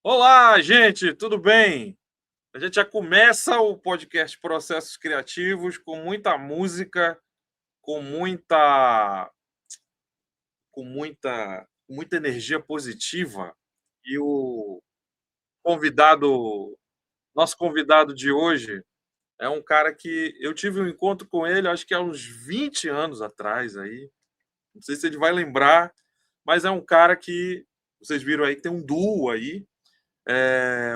Olá, gente, tudo bem? A gente já começa o podcast Processos Criativos com muita música, com muita energia positiva. E o convidado, nosso convidado de hoje é um cara que eu tive um encontro com ele, acho que há uns 20 anos atrás aí. Não sei se ele vai lembrar, mas é um cara que vocês viram aí que tem um duo aí.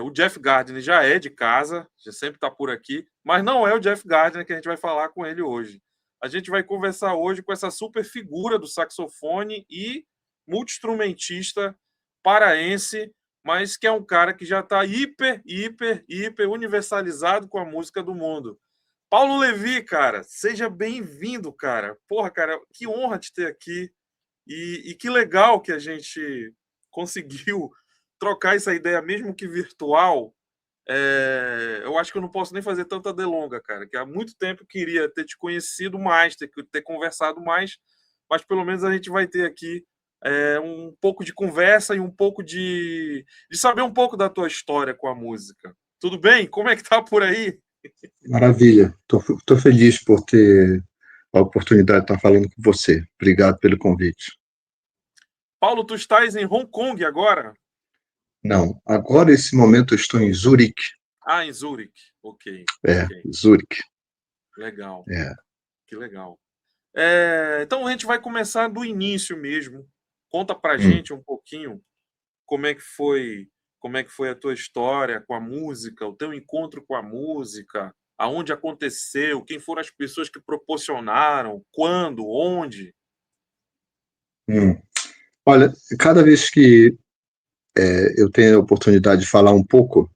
O Jeff Gardner já é de casa, já sempre está por aqui, mas não é o Jeff Gardner que a gente vai falar com ele hoje. A gente vai conversar hoje com essa super figura do saxofone e multi-instrumentista paraense, mas que é um cara que já está hiper universalizado com a música do mundo. Paulo Levi, cara, seja bem-vindo, cara. Porra, cara, que honra te ter aqui. E que legal que a gente conseguiu trocar essa ideia, mesmo que virtual. Eu acho que eu não posso nem fazer tanta delonga, cara, que há muito tempo eu queria ter te conhecido mais, ter conversado mais, mas pelo menos a gente vai ter aqui um pouco de conversa e um pouco de saber um pouco da tua história com a música. Tudo bem? Como é que tá por aí? Maravilha. Tô feliz por ter a oportunidade de estar falando com você. Obrigado pelo convite. Paulo, tu estás em Hong Kong agora? Não, agora, esse momento, eu estou em Zurique. Ah, em Zurique. Ok, É, ok. Zurique. Legal, É. que legal. Então a gente vai começar do início mesmo. Conta pra Hum, gente um pouquinho como é que foi, como é que foi a tua história com a música, o teu encontro com a música, aonde aconteceu, quem foram as pessoas que proporcionaram, quando, onde. hum. Olha, cada vez que eu tenho a oportunidade de falar um pouco,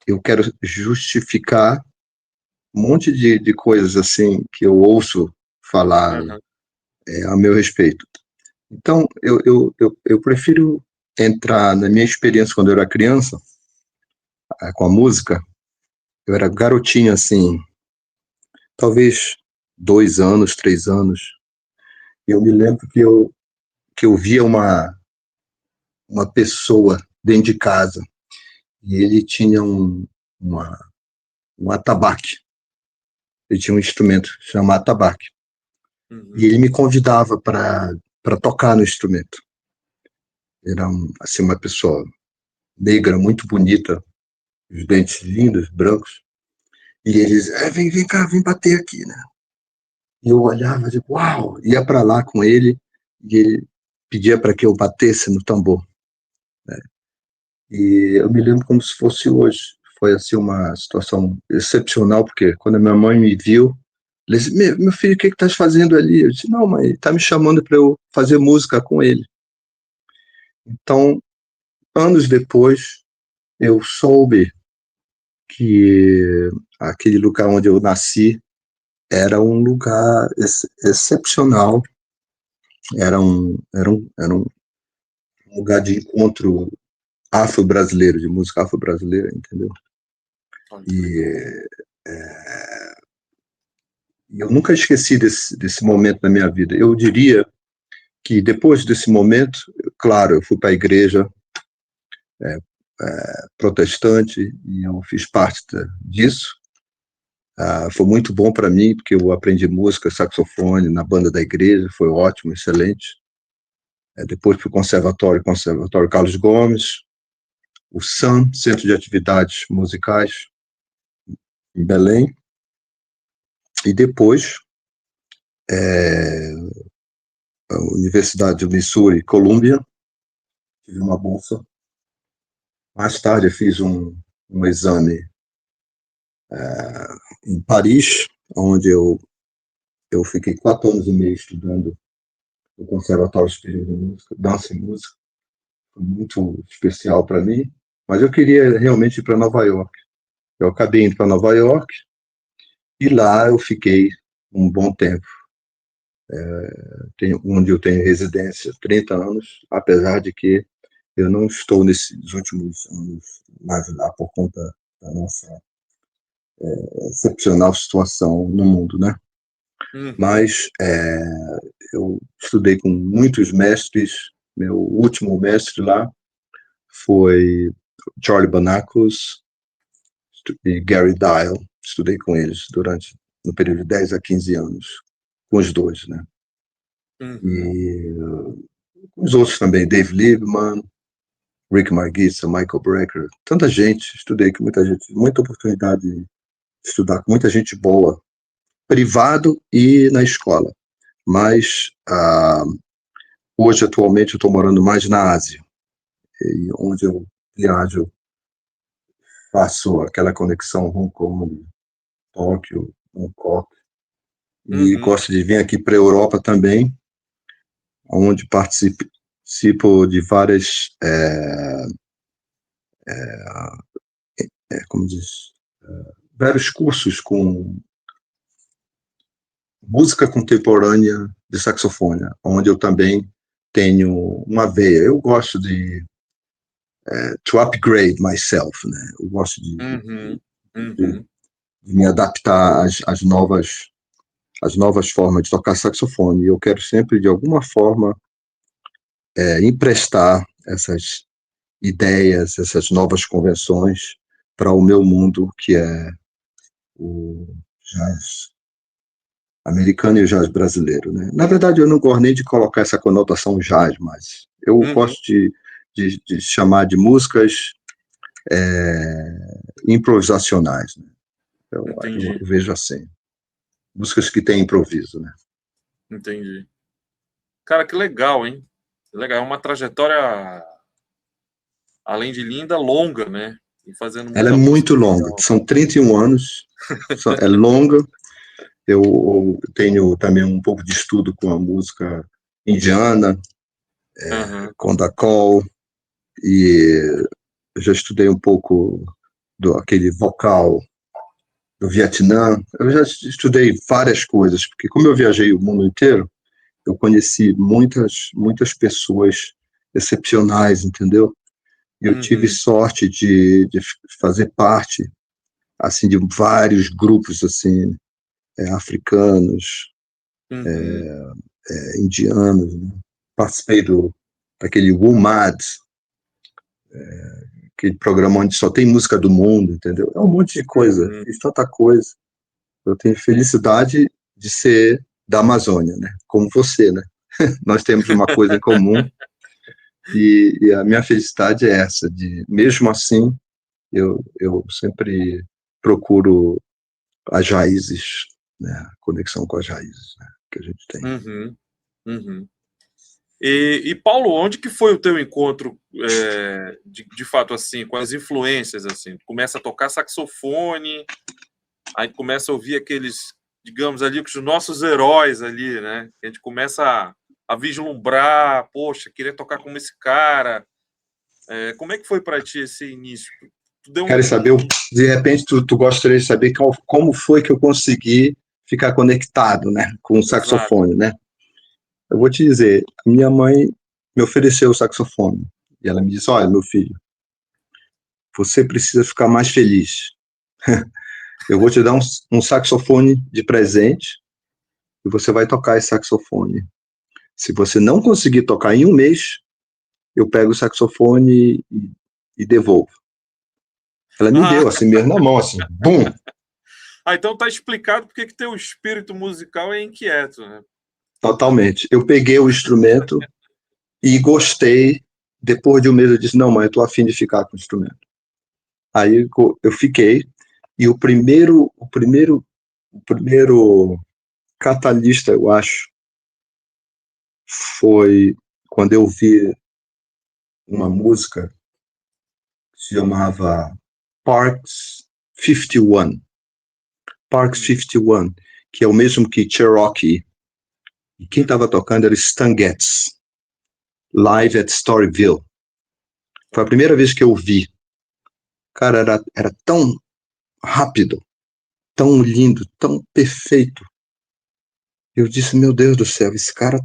eu quero justificar um monte de coisas assim que eu ouço falar Aham. a meu respeito. Então, eu prefiro entrar na minha experiência quando eu era criança, com a música. Eu era garotinho, assim, talvez 2 anos, 3 anos. E eu me lembro que eu via uma pessoa dentro de casa e ele tinha uma, um atabaque. Ele tinha um instrumento chamado atabaque. E Uhum. ele me convidava para tocar no instrumento. Era assim, uma pessoa negra, muito bonita, os dentes lindos, brancos. E eles, vem cá, vem bater aqui, né? E eu olhava, tipo, uau! Ia para lá com ele e ele pedia para que eu batesse no tambor. E eu me lembro como se fosse hoje. Foi assim uma situação excepcional, porque quando a minha mãe me viu, ela disse: meu filho, o que estás fazendo ali? Eu disse: não, mãe, está me chamando para eu fazer música com ele. Então, anos depois, eu soube que aquele lugar onde eu nasci era um lugar excepcional, era um lugar de encontro afro-brasileiro, de música afro-brasileira, entendeu? Olha que legal. E eu nunca esqueci desse momento na minha vida. Eu diria que depois desse momento, claro, eu fui para a igreja protestante e eu fiz parte disso. Foi muito bom para mim, porque eu aprendi música, saxofone na banda da igreja, foi ótimo, excelente. Depois fui Conservatório Carlos Gomes, o SAM, Centro de Atividades Musicais, em Belém. E depois, a Universidade do Missouri, Columbia, tive uma bolsa. Mais tarde, eu fiz um exame em Paris, onde eu fiquei 4 anos e meio estudando no Conservatório Superior de Música, Dança e Música. Foi muito especial para mim, mas eu queria realmente ir para Nova York. Eu acabei indo para Nova York e lá eu fiquei um bom tempo, onde eu tenho residência, 30 anos, apesar de que eu não estou nesses últimos anos mais lá por conta da nossa excepcional situação no mundo, né? Uhum. Mas eu estudei com muitos mestres. Meu último mestre lá foi Charlie Banacos e Gary Dial. Estudei com eles durante no período de 10 a 15 anos, com os dois, né? Uhum. E os outros também, Dave Liebman, Rick Margitza, Michael Brecker, tanta gente, estudei com muita gente, muita oportunidade de estudar com muita gente boa, privado e na escola. Mas hoje, atualmente, eu estou morando mais na Ásia, e onde eu viajo, faço aquela conexão Hong Kong, Tóquio, Bangkok, e Uhum. gosto de vir aqui para a Europa também, onde participo de várias, como diz, vários cursos com música contemporânea de saxofone, onde eu também tenho uma veia. Eu gosto to upgrade myself, né? Eu gosto Uhum. de, Uhum. de me adaptar às novas formas de tocar saxofone. E eu quero sempre, de alguma forma, emprestar essas ideias, essas novas convenções para o meu mundo, que é o jazz americano e o jazz brasileiro, né? Na verdade, eu não gosto nem de colocar essa conotação jazz, mas eu Uhum. gosto de chamar de músicas improvisacionais, né? Eu Entendi, vejo assim, músicas que têm improviso, né? entendi. Cara, que legal, hein? Legal, é uma trajetória, além de linda, longa, né? E fazendo Ela é muita música muito longa, legal. são 31 anos, é longa. Eu tenho também um pouco de estudo com a música indiana, Aham, Kondakol, e eu já estudei um pouco do aquele vocal do Vietnã. Eu já estudei várias coisas, porque como eu viajei o mundo inteiro, eu conheci muitas pessoas excepcionais, entendeu? E eu tive uhum, sorte de fazer parte assim de vários grupos assim africanos, uhum, indianos, né? Participei daquele WUMAD, aquele programa onde só tem música do mundo, entendeu? É um monte de coisa, uhum. fiz tanta coisa. Eu tenho felicidade de ser da Amazônia, né? Como você, né? Nós temos uma coisa em comum e a minha felicidade é essa, de mesmo assim eu sempre procuro as raízes, né? A conexão com as raízes, né? Que a gente tem. Uhum, uhum. E, Paulo, onde que foi o teu encontro, de fato, assim, com as influências, assim? Tu começa a tocar saxofone, aí começa a ouvir aqueles, digamos ali, os nossos heróis ali, né? A gente começa a vislumbrar, poxa, queria tocar como esse cara. Como é que foi para ti esse início? Tu deu Quer um... saber, de repente tu gostaria de saber como foi que eu consegui ficar conectado, né, com o Exato. saxofone, né? Eu vou te dizer, minha mãe me ofereceu o saxofone e ela me disse: olha, meu filho, você precisa ficar mais feliz. Eu vou te dar um saxofone de presente e você vai tocar esse saxofone. Se você não conseguir tocar em um mês, eu pego o saxofone e devolvo. Ela me Ah, deu assim mesmo na mão, assim, bum, então tá explicado porque que teu espírito musical é inquieto, né? totalmente. Eu peguei o instrumento e gostei. Depois de um mês eu disse: não, mãe, eu tô afim de ficar com o instrumento. Aí eu fiquei, e o primeiro catalista, eu acho, foi quando eu vi uma música que se chamava Parks 51. Parks Hum, 51, que é o mesmo que Cherokee. E quem estava uhum. tocando era Stan Getz, live at Storyville. Foi a Olha, primeira vez que eu vi. Cara, era tão rápido, tão lindo, tão perfeito. Eu disse: meu Deus do céu, esse cara,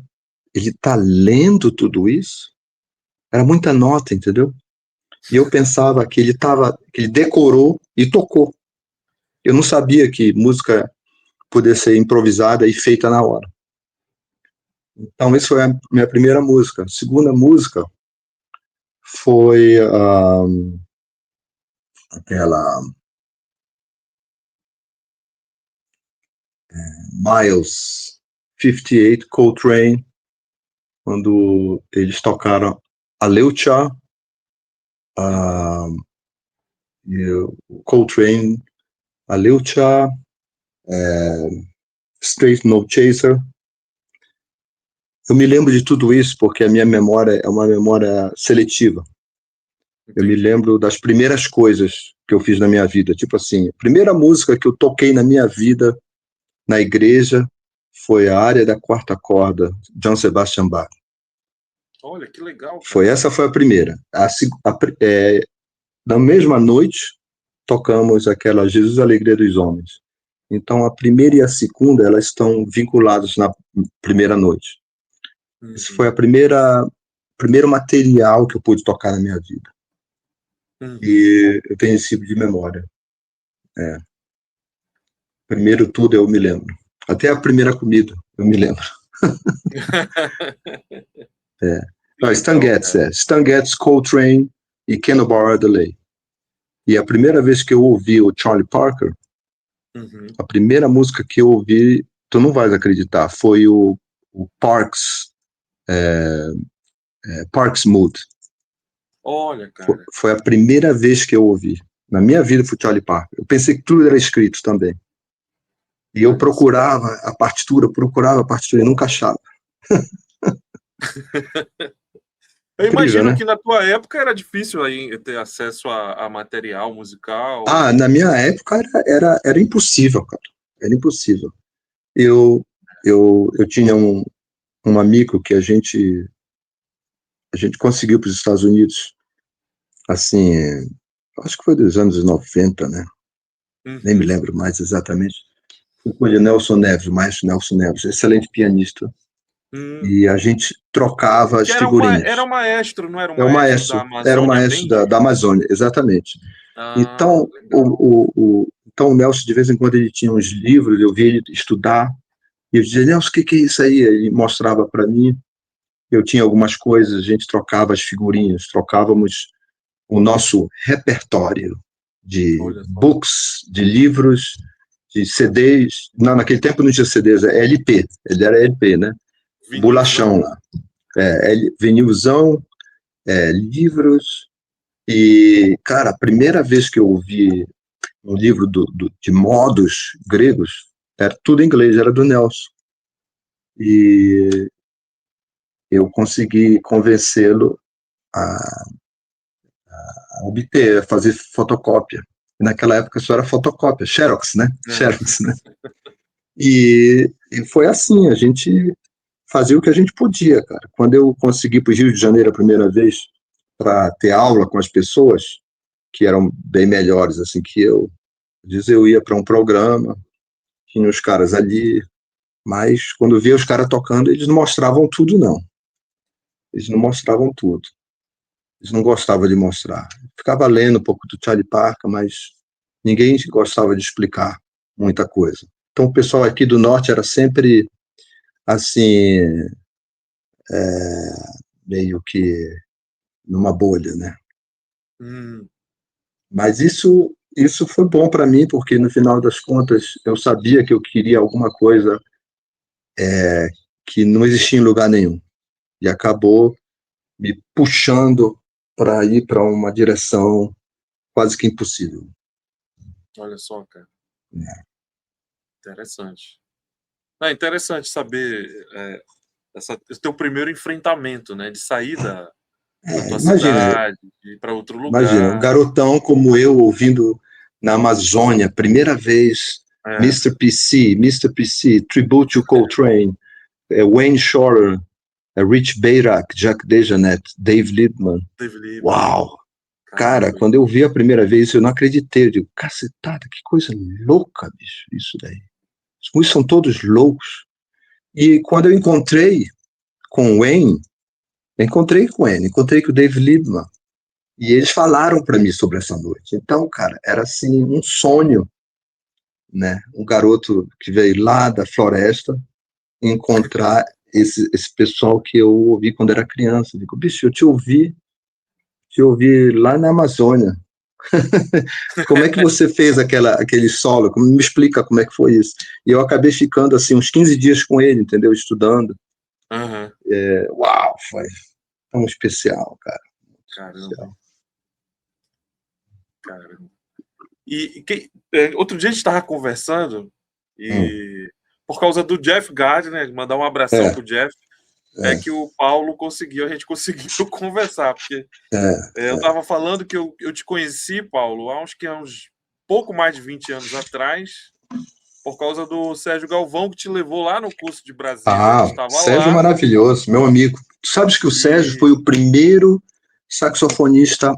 ele tá lendo tudo isso? Era muita nota, entendeu? E eu pensava que ele decorou e tocou. Eu não sabia que música podia ser improvisada e feita na hora. Então, essa foi a minha primeira música. A segunda música foi aquela Miles 58 Coltrane, quando eles tocaram a Leucha, uhum. a, o Coltrane, a Leucha, Straight No Chaser. Eu me lembro de tudo isso porque a minha memória é uma memória seletiva. Eu me Entendi. lembro das primeiras coisas que eu fiz na minha vida. Tipo assim, a primeira música que eu toquei na minha vida na igreja foi a área da quarta corda, John Sebastian Bach. Olha, que legal, cara. Essa foi a primeira. Na mesma noite, tocamos aquela Jesus, a Alegria dos Homens. Então, a primeira e a segunda, elas estão vinculadas na primeira noite. Esse foi Uhum, a primeiro material que eu pude tocar na minha vida. uhum. E eu tenho esse tipo de memória. É. Primeiro tudo eu me lembro. Até a primeira comida eu me lembro. É. Que Não, Stan legal, Getz, cara. Stan Getz, Coltrane e Cannonball Adderley. E a primeira vez que eu ouvi o Charlie Parker, Uhum. a primeira música que eu ouvi, tu não vais acreditar, foi o Parks Mood. Olha, Foi, cara. foi a primeira vez que eu ouvi. Na minha vida foi Charlie Parker. Eu pensei que tudo era escrito também. E eu Olha só. procurava a partitura e nunca achava. Eu Incrível, imagino né? que na tua época era difícil aí ter acesso a material musical. Ah, na minha época era impossível, cara. Era impossível. Eu, eu tinha um amigo que a gente conseguiu para os Estados Unidos, assim, acho que foi dos anos 90, né? Nem me Uhum. lembro mais exatamente. Foi com o Nelson Neves, o maestro Nelson Neves, excelente pianista. Hum. E a gente trocava as Que era figurinhas. um maestro, não era um maestro da Era o Amazônia maestro Band? da Amazônia, exatamente. Ah, Então legal. então o Nelson, de vez em quando, ele tinha uns livros, eu via ele estudar, e eu dizia, Nelson, o que é isso aí? Ele mostrava para mim, eu tinha algumas coisas, a gente trocava as figurinhas, trocávamos o nosso repertório de Olha só. books, de livros, de CDs. Não, naquele tempo não tinha CDs, é LP, ele era LP, né? Vinilzão? Bolachão lá. Vinilzão, livros. E, cara, a primeira vez que eu ouvi um livro de modos gregos, era tudo em inglês, era do Nelson. E eu consegui convencê-lo a, a obter, a fazer fotocópia. E naquela época só era fotocópia, Xerox, né? Aham. Xerox, né? E foi assim, a gente fazia o que a gente podia, cara. Quando eu consegui para o Rio de Janeiro a primeira vez para ter aula com as pessoas que eram bem melhores assim que eu, diz eu ia para um programa, tinha os caras ali, mas quando eu via os caras tocando, eles não mostravam tudo, não. Eles não mostravam tudo. Eles não gostavam de mostrar. Ficava lendo um pouco do Charlie Parker, mas ninguém gostava de explicar muita coisa. Então o pessoal aqui do norte era sempre assim, meio que numa bolha, né? Hum. Mas isso foi bom para mim, porque no final das contas eu sabia que eu queria alguma coisa que não existia em lugar nenhum. E acabou me puxando para ir para uma direção quase que impossível. Olha só, cara. Né? Interessante. É interessante saber esse teu primeiro enfrentamento, né? De sair da tua Imagina, cidade, de ir para outro imagina, um lugar. garotão como eu ouvindo na Amazônia, primeira vez, É, Mr. PC, Tribute to Coltrane, Wayne Shorter, Rich Bayrak, Jack DeJohnette, Dave Liebman. David Liebman. Uau! Cara, Caramba. quando eu vi a primeira vez, eu não acreditei. Eu digo, cacetada, que coisa louca, bicho, isso daí. Os músicos são todos loucos. E quando eu encontrei com o Dave Liebman. E eles falaram para mim sobre essa noite. Então, cara, era assim um sonho, né? Um garoto que veio lá da floresta encontrar esse pessoal que eu ouvi quando era criança. Eu digo, bicho, eu te ouvi lá na Amazônia. Como é que você fez aquele solo? Me explica como é que foi isso. E eu acabei ficando assim uns 15 dias com ele, entendeu? Estudando. Aham. Uau, foi tão especial, cara. Caramba, Especial. caramba. Outro dia a gente estava conversando Hum, e por causa do Jeff Gardner, mandar um abração é, pro Jeff, é é, que o Paulo conseguiu, a gente conseguiu conversar, porque é. eu estava falando que eu te conheci, Paulo, há uns pouco mais de 20 anos atrás, por causa do Sérgio Galvão, que te levou lá no curso de Brasília. A gente Ah, estava Sérgio é lá maravilhoso, meu amigo. Tu sabes que o Sérgio e. foi o primeiro saxofonista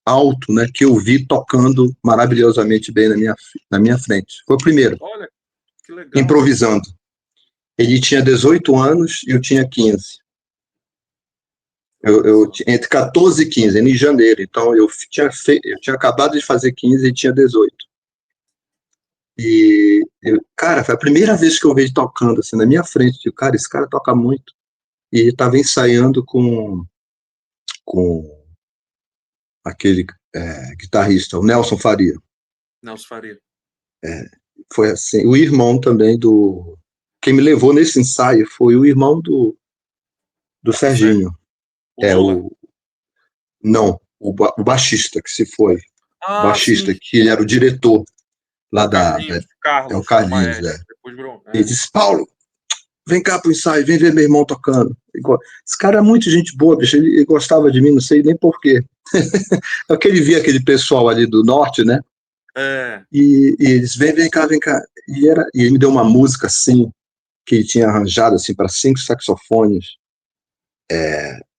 alto, né, que eu vi tocando maravilhosamente bem na minha frente. Foi o primeiro, Olha, que legal. improvisando. Ele tinha 18 anos e eu tinha 15. Olha só. Entre 14 e 15, em janeiro. Então eu tinha acabado de fazer 15 e tinha 18. Cara, foi a primeira vez que eu vi ele tocando assim na minha frente. Eu, cara, esse cara toca muito. E ele estava ensaiando com aquele guitarrista, o Nelson Faria. Nelson Faria. Foi assim. O irmão também do. Quem me levou nesse ensaio foi o irmão do Do Sérgio. Serginho. O É Lula. o. Não, o baixista que se foi. O Ah, sim, baixista, que ele era o diretor lá o Carlinhos, é o Carlos, o Carlinhos, maestro. é. Depois virou. Ele disse, Paulo, vem cá pro ensaio, vem ver meu irmão tocando. Esse cara é muito gente boa, bicho, ele gostava de mim, não sei nem porquê. É que ele via aquele pessoal ali do norte, né? É. E eles, vem cá, vem cá. E ele me deu uma música assim, que ele tinha arranjado assim para 5 saxofones.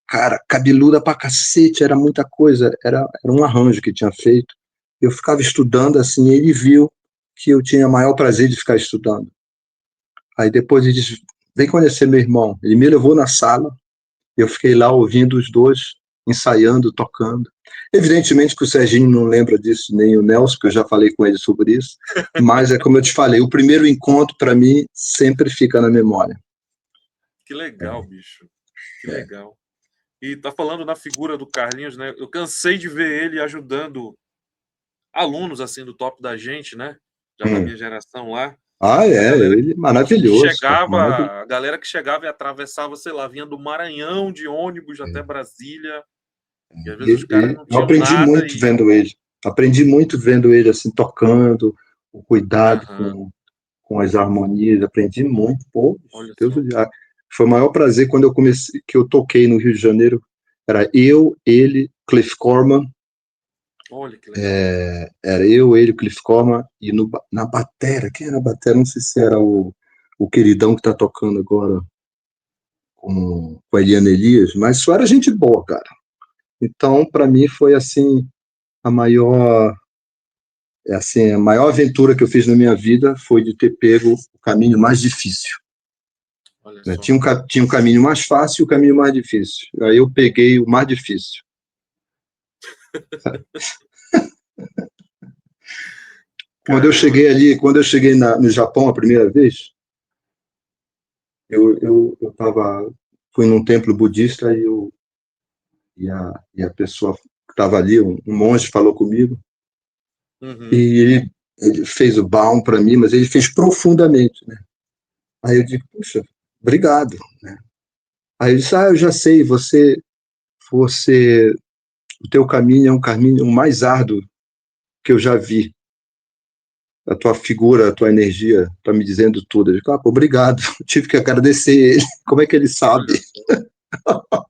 Cara, cabeluda pra cacete, era muita coisa, era um arranjo que tinha feito. Eu ficava estudando assim, e ele viu que eu tinha maior prazer de ficar estudando. Aí depois ele disse, vem conhecer meu irmão. Ele me levou na sala, eu fiquei lá ouvindo os dois, ensaiando, tocando. Evidentemente que o Serginho não lembra disso, nem o Nelson, que eu já falei com ele sobre isso, mas é como eu te falei, o primeiro encontro, para mim, sempre fica na memória. Que legal, bicho. Que É. legal. E tá falando na figura do Carlinhos, né? Eu cansei de ver ele ajudando alunos assim do top da gente, né? Já da Hum. minha geração lá. Ah, A é, galera ele que maravilhoso, cara, chegava, maravilhoso. a galera que chegava e atravessava, sei lá, vinha do Maranhão de ônibus até Brasília, e às vezes os caras não Eu tinham aprendi nada muito vendo ele. Aprendi muito vendo ele assim tocando, o cuidado aham, com as harmonias. Aprendi muito. Pô, olha Deus só. do céu. Foi o maior prazer quando eu comecei, que eu toquei no Rio de Janeiro. Era eu, ele, Cliff Corman. Olha que legal. Era eu, ele, Cliff Corman e na batera. Quem era a batera? Não sei se era o queridão que tá tocando agora com a Eliana Elias, mas só era gente boa, cara. Então, para mim foi assim a maior a maior aventura que eu fiz na minha vida foi de ter pego o caminho mais difícil. Olha Né? só. Tinha um caminho mais fácil e o caminho mais difícil. Aí eu peguei o mais difícil. Caramba. Quando eu cheguei no Japão a primeira vez, eu fui num templo budista e a pessoa que estava ali, um monge, falou comigo e Uhum. ele fez o baum para mim, mas ele fez profundamente, né? Aí eu disse, puxa, obrigado. Né? Aí ele disse, eu já sei, você, o teu caminho é um caminho mais árduo que eu já vi. A tua figura, a tua energia está me dizendo tudo. Eu digo, pô, obrigado. Eu tive que agradecer ele. Como é que ele Olha sabe? só.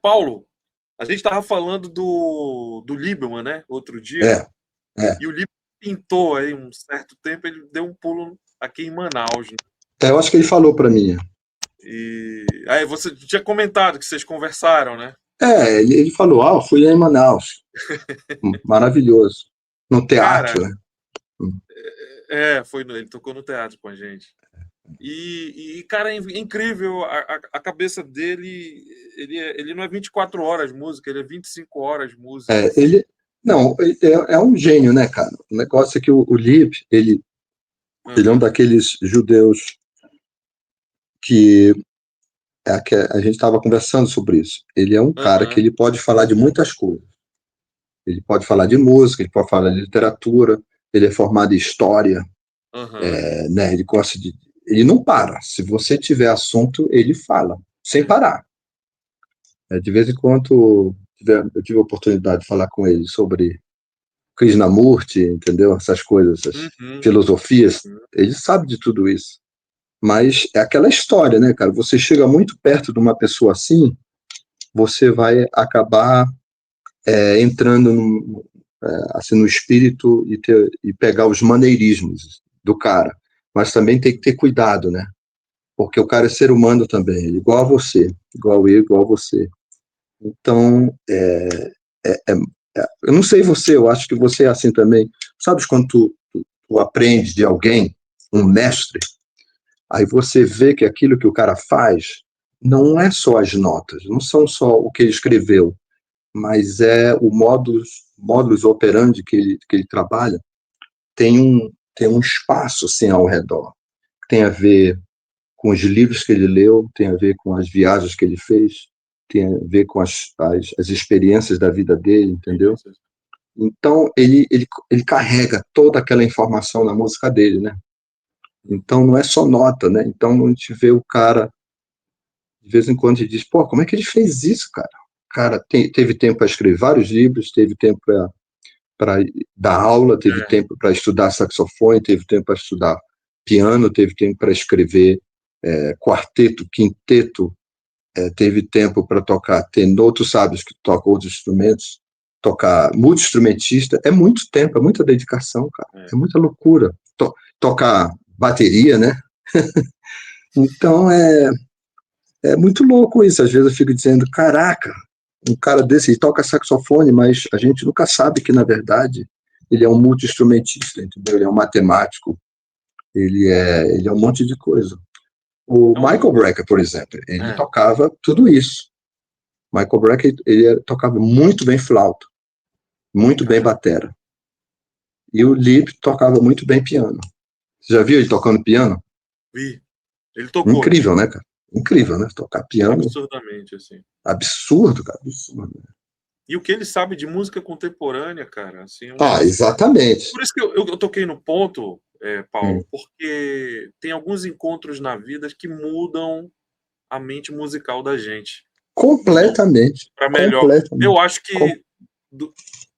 Paulo, a gente estava falando do Lieberman, né? Outro dia. É, é. E o Lieberman pintou aí um certo tempo, ele deu um pulo aqui em Manaus, né? Eu acho que ele falou para mim. E aí você tinha comentado que vocês conversaram, né? Ele falou, fui lá em Manaus. Maravilhoso. No Cara, teatro, né? ele tocou no teatro com a gente. Cara, é incrível a cabeça dele. Ele não é 24 horas música, ele é 25 horas música, assim. Ele, não, é um gênio, né, cara? O negócio é que o Lieb, ele é um Aham, daqueles judeus que que a gente estava conversando sobre isso. Ele é um cara que aham, ele pode falar de muitas coisas. Ele pode falar de música, ele pode falar de literatura, ele é formado em história, aham. né? Ele gosta de. Ele não para. Se você tiver assunto, ele fala, sem parar. De vez em quando eu tive a oportunidade de falar com ele sobre Krishnamurti, entendeu? Essas coisas, essas Uhum, filosofias. uhum. Ele sabe de tudo isso. Mas é aquela história, né, cara? Você chega muito perto de uma pessoa assim, você vai acabar entrando assim, no espírito e pegar os maneirismos do cara. Mas também tem que ter cuidado, né? Porque o cara é ser humano também, igual a você, igual eu, igual a você. Então, eu não sei você, eu acho que você é assim também. Sabes quando tu aprende de alguém, um mestre, aí você vê que aquilo que o cara faz não é só as notas, não são só o que ele escreveu, mas é o modus operandi que ele trabalha, tem um espaço assim ao redor, que tem a ver com os livros que ele leu, tem a ver com as viagens que ele fez, tem a ver com as experiências da vida dele, entendeu? Então, ele carrega toda aquela informação na música dele, né? Então não é só nota, né? Então a gente vê o cara, de vez em quando, a gente diz, pô, como é que ele fez isso, cara? O cara teve tempo para escrever vários livros, teve tempo para dar aula, teve É, tempo para estudar saxofone, teve tempo para estudar piano, teve tempo para escrever quarteto, quinteto, teve tempo para tocar tenor, tu sabes que toca outros instrumentos, tocar multi-instrumentista, é muito tempo, é muita dedicação, cara, é. é muita loucura. Tocar bateria, né? Então é muito louco isso. Às vezes eu fico dizendo, caraca, um cara desse toca saxofone, mas a gente nunca sabe que, na verdade, ele é um multi-instrumentista, entendeu? Ele é um matemático, ele é um monte de coisa. O É um, Michael Brecker, por exemplo, ele é, tocava tudo isso. Michael Brecker, ele tocava muito bem flauta, muito bem cara, batera. E o Lip tocava muito bem piano. Você já viu ele tocando piano? vi. Ele tocou, né? Incrível, né, cara? Incrível, né? Tocar piano, Absurdamente, assim. absurdo, cara, absurdo. E o que ele sabe de música contemporânea, cara, assim, é um Ah, negócio. exatamente. Por isso que eu toquei no ponto, Hum. Paulo, porque tem alguns encontros na vida que mudam a mente musical da gente. Mudam Completamente, para melhor. Eu completamente. acho que do-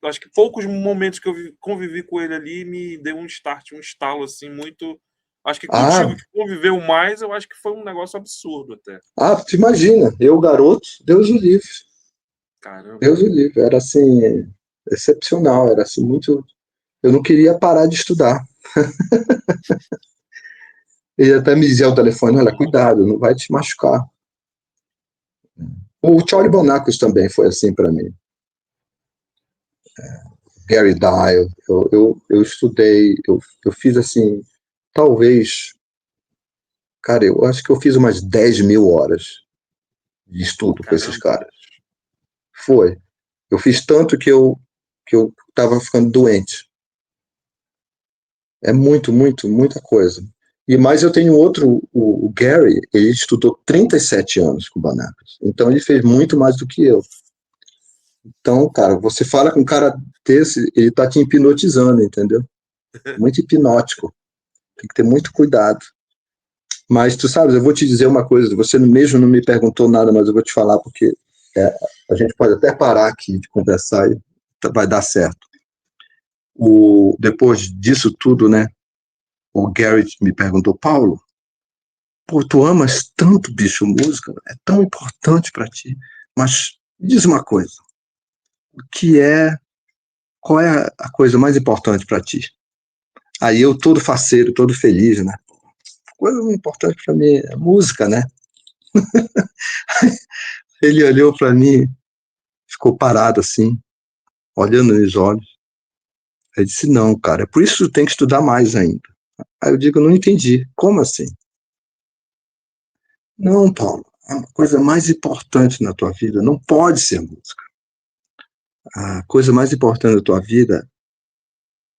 acho que poucos momentos que eu convivi com ele ali me deu um start, um estalo assim muito. Acho que Ah, contigo que conviveu mais, eu acho que foi um negócio absurdo até. tu imagina, eu, garoto, Deus o livre, Caramba. Deus o livre, era assim, excepcional, era assim, muito. Eu não queria parar de estudar. Ele até me dizia ao telefone: olha, cuidado, não vai te machucar. O Charlie Bonacos também foi assim para mim. Gary Dial, eu estudei, eu fiz assim, talvez, cara, eu acho que eu fiz umas 10.000 horas de estudo com esses Caramba, caras. bicho. Foi. Eu fiz tanto que eu tava ficando doente. É muito, muito, muita coisa. E mais eu tenho outro, o Gary, ele estudou 37 anos com o Banacas. Então ele fez muito mais do que eu. Então, cara, você fala com um cara desse, ele tá te hipnotizando, entendeu? Muito hipnótico. Tem que ter muito cuidado. Mas tu sabes, eu vou te dizer uma coisa, você mesmo não me perguntou nada, mas eu vou te falar porque a gente pode até parar aqui de conversar e vai dar certo. Depois disso tudo, né, o Garrett me perguntou, Paulo, pô, tu amas tanto, bicho, música, é tão importante para ti, mas me diz uma coisa, o que é, qual é a coisa mais importante para ti? Aí eu todo faceiro, todo feliz, né? A coisa mais importante para mim é música, né? Ele olhou para mim, ficou parado assim, olhando nos olhos. Ele disse, não, cara, é por isso que tu tem que estudar mais ainda. Aí eu digo, não entendi. Como assim? Não, Paulo, a coisa mais importante na tua vida não pode ser música. A coisa mais importante da tua vida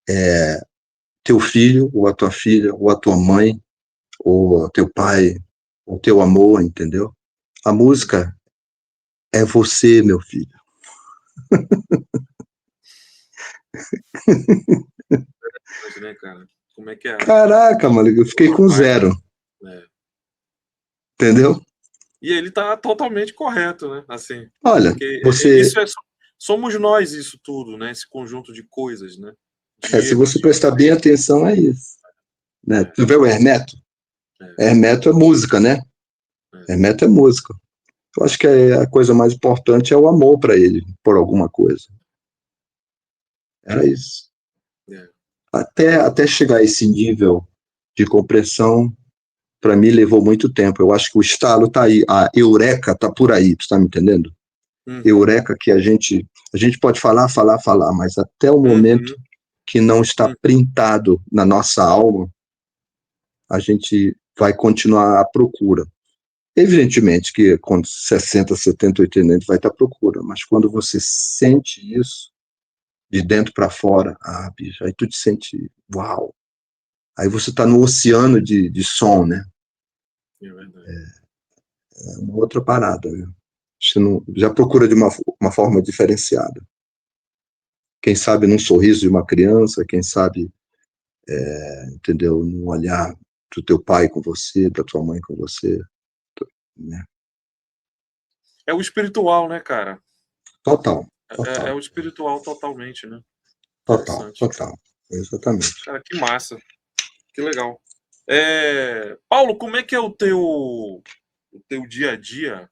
é teu filho, ou a tua filha, ou a tua mãe, ou teu pai, o teu amor, entendeu? A música é você, meu filho. Mas, né, cara? Como é que é? Caraca, mano, eu fiquei com Rapaz, zero, né? entendeu? E ele tá totalmente correto, né? Assim, Olha, porque você, isso somos nós isso tudo, né? Esse conjunto de coisas, né? De se erros você e prestar bem atenção, é isso. Né? é, Tu vê o Hermeto? é, Hermeto é música, né? é, Hermeto é música. Eu acho que a coisa mais importante é o amor para ele, por alguma coisa. Era isso. é. Até chegar a esse nível de compreensão, para mim levou muito tempo. Eu acho que o estalo tá aí, a eureka tá por aí, tu tá me entendendo? Uhum, Eureka que a gente pode falar, falar, falar, mas até o momento uhum, que não está uhum. printado na nossa alma, a gente vai continuar à procura. Evidentemente que quando 60, 70, 80 anos vai estar à procura, mas quando você sente isso de dentro para fora, bicho, aí tu te sente, uau. Aí você está no oceano de som, né? É verdade. É uma outra parada, né? Você não, já procura de uma forma diferenciada. Quem sabe num sorriso de uma criança, quem sabe, entendeu, num olhar do teu pai com você, da tua mãe com você, né? É o espiritual, né, cara? Total, É total, o espiritual totalmente, né? total, Interessante. total, exatamente. Cara, que massa. Que legal. Paulo, como é que é o teu dia a dia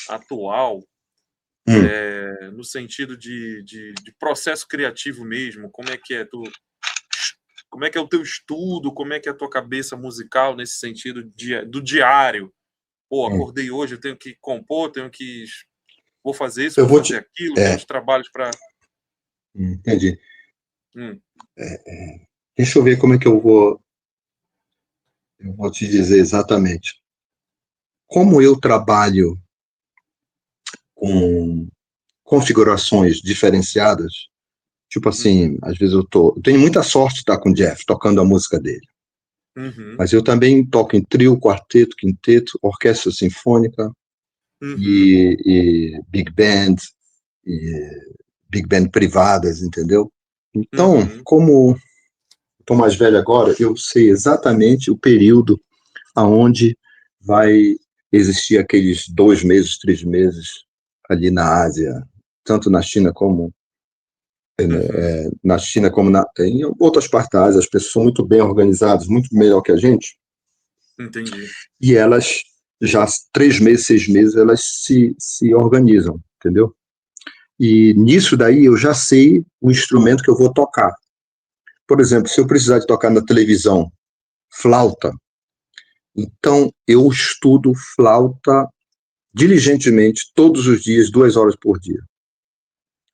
atual, Hum. no sentido de processo criativo mesmo? Como é que é o teu estudo? Como é que é a tua cabeça musical nesse sentido do diário? Pô, Hum. acordei hoje, eu tenho que compor, vou fazer isso, Eu vou vou fazer te. aquilo, tenho É, uns trabalhos para. entendi. Hum, Deixa eu ver como é que eu vou te dizer exatamente. Como eu trabalho com configurações diferenciadas, tipo uhum, assim, às vezes eu tenho muita sorte de estar com o Jeff, tocando a música dele. uhum, Mas eu também toco em trio, quarteto, quinteto, orquestra sinfônica uhum, e e big band privadas, entendeu? Então, uhum, como estou mais velho agora, eu sei exatamente o período aonde vai existir aqueles 2 meses, 3 meses ali na Ásia, tanto uhum. na China como em outras partes da Ásia. As pessoas são muito bem organizadas, muito melhor que a gente, Entendi. e elas já 3 meses, 6 meses, elas se organizam, entendeu? E nisso daí eu já sei o instrumento que eu vou tocar. Por exemplo, se eu precisar de tocar na televisão flauta, então eu estudo flauta diligentemente todos os dias, 2 horas por dia,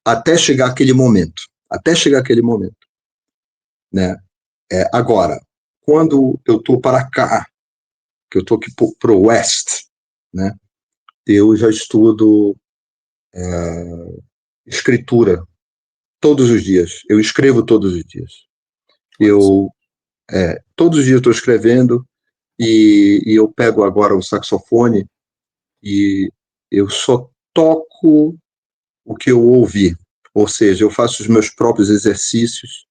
até chegar aquele momento, até chegar aquele momento, né? Agora, quando eu estou para cá, que eu estou aqui para o West, né? Eu já estudo escritura todos os dias. Eu escrevo todos os dias. Olha só. Eu todos os dias estou escrevendo e eu pego agora o saxofone e eu só toco o que eu ouvi. Ou seja, eu faço os meus próprios exercícios.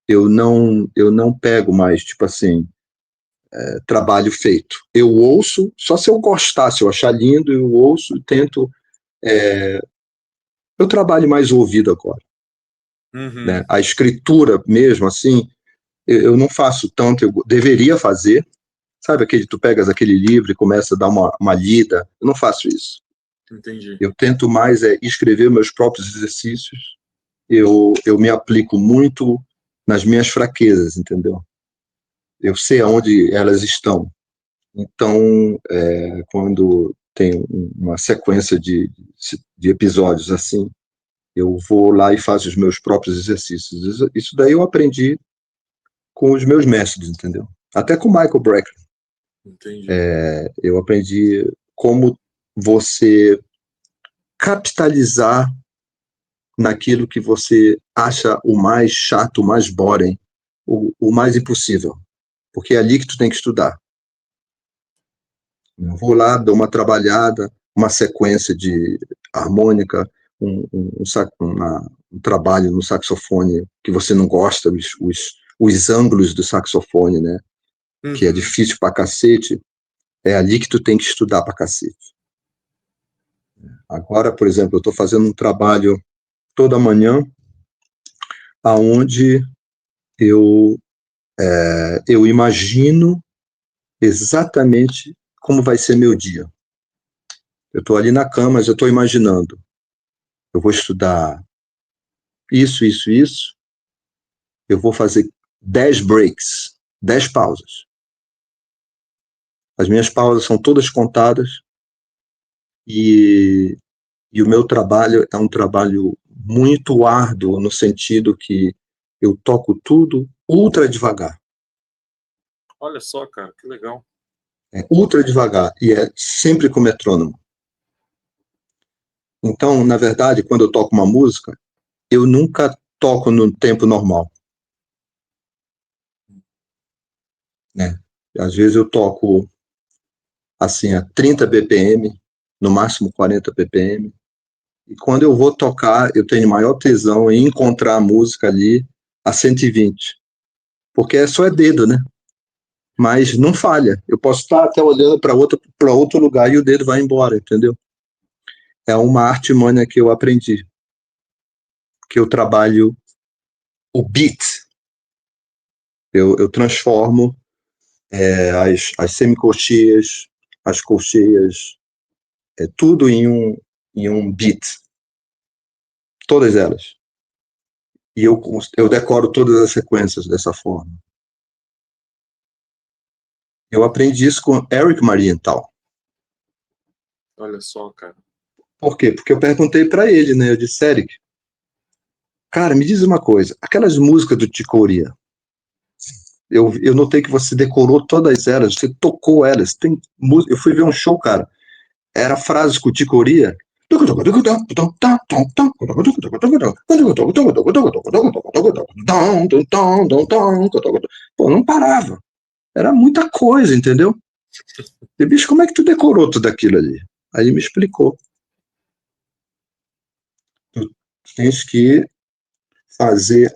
Eu não pego mais, tipo assim, trabalho feito. Eu ouço, só se eu gostar, se eu achar lindo, eu ouço e tento. Eu trabalho mais o ouvido agora, né? Uhum, A escritura mesmo, assim, eu não faço tanto, eu deveria fazer. Sabe aquele, tu pegas aquele livro e começa a dar uma lida? Eu não faço isso. entendi. Eu tento mais escrever meus próprios exercícios. Eu me aplico muito nas minhas fraquezas, entendeu? Eu sei aonde elas estão. Então, quando tem uma sequência de episódios assim, eu vou lá e faço os meus próprios exercícios. Isso daí eu aprendi com os meus mestres, entendeu? Até com o Michael Brecker. Entendi. Eu aprendi como você capitalizar naquilo que você acha o mais chato, o mais boring, o mais impossível. Porque é ali que tu tem que estudar. Eu vou lá, dou uma trabalhada, uma sequência de harmônica, um trabalho no saxofone que você não gosta, os ângulos do saxofone, né? Que é Uhum. difícil pra cacete, é ali que tu tem que estudar pra cacete. Agora, por exemplo, eu estou fazendo um trabalho toda manhã, aonde eu eu imagino exatamente como vai ser meu dia. Eu estou ali na cama, já estou imaginando. Eu vou estudar isso, isso, isso. Eu vou fazer 10 breaks, 10 pausas. As minhas pausas são todas contadas e, e o meu trabalho é um trabalho muito árduo no sentido que eu toco tudo ultra devagar. Olha só, cara, que legal. É ultra devagar e é sempre com metrônomo. Então, na verdade, quando eu toco uma música, eu nunca toco no tempo normal, né? Às vezes eu toco assim a 30 BPM, no máximo 40 BPM, e quando eu vou tocar, eu tenho maior tesão em encontrar a música ali a 120, porque só é dedo, né? mas não falha. Eu posso estar até olhando para outro lugar e o dedo vai embora, entendeu? É uma artimanha que eu aprendi, que eu trabalho o beat. Eu transformo as semicolcheias, as colcheias, tudo em um beat. Todas elas. E eu decoro todas as sequências dessa forma. Eu aprendi isso com Eric Marienthal. Olha só, cara. Por quê? Porque eu perguntei para ele, né? Eu disse, Eric, cara, me diz uma coisa. Aquelas músicas do Ticoria, eu notei que você decorou todas elas, você tocou elas. Eu fui ver um show, cara. Era frases com Ticoria. Pô, não parava. Era muita coisa, entendeu? E, bicho, como é que tu decorou tudo aquilo ali? Aí ele me explicou. Tu tens que fazer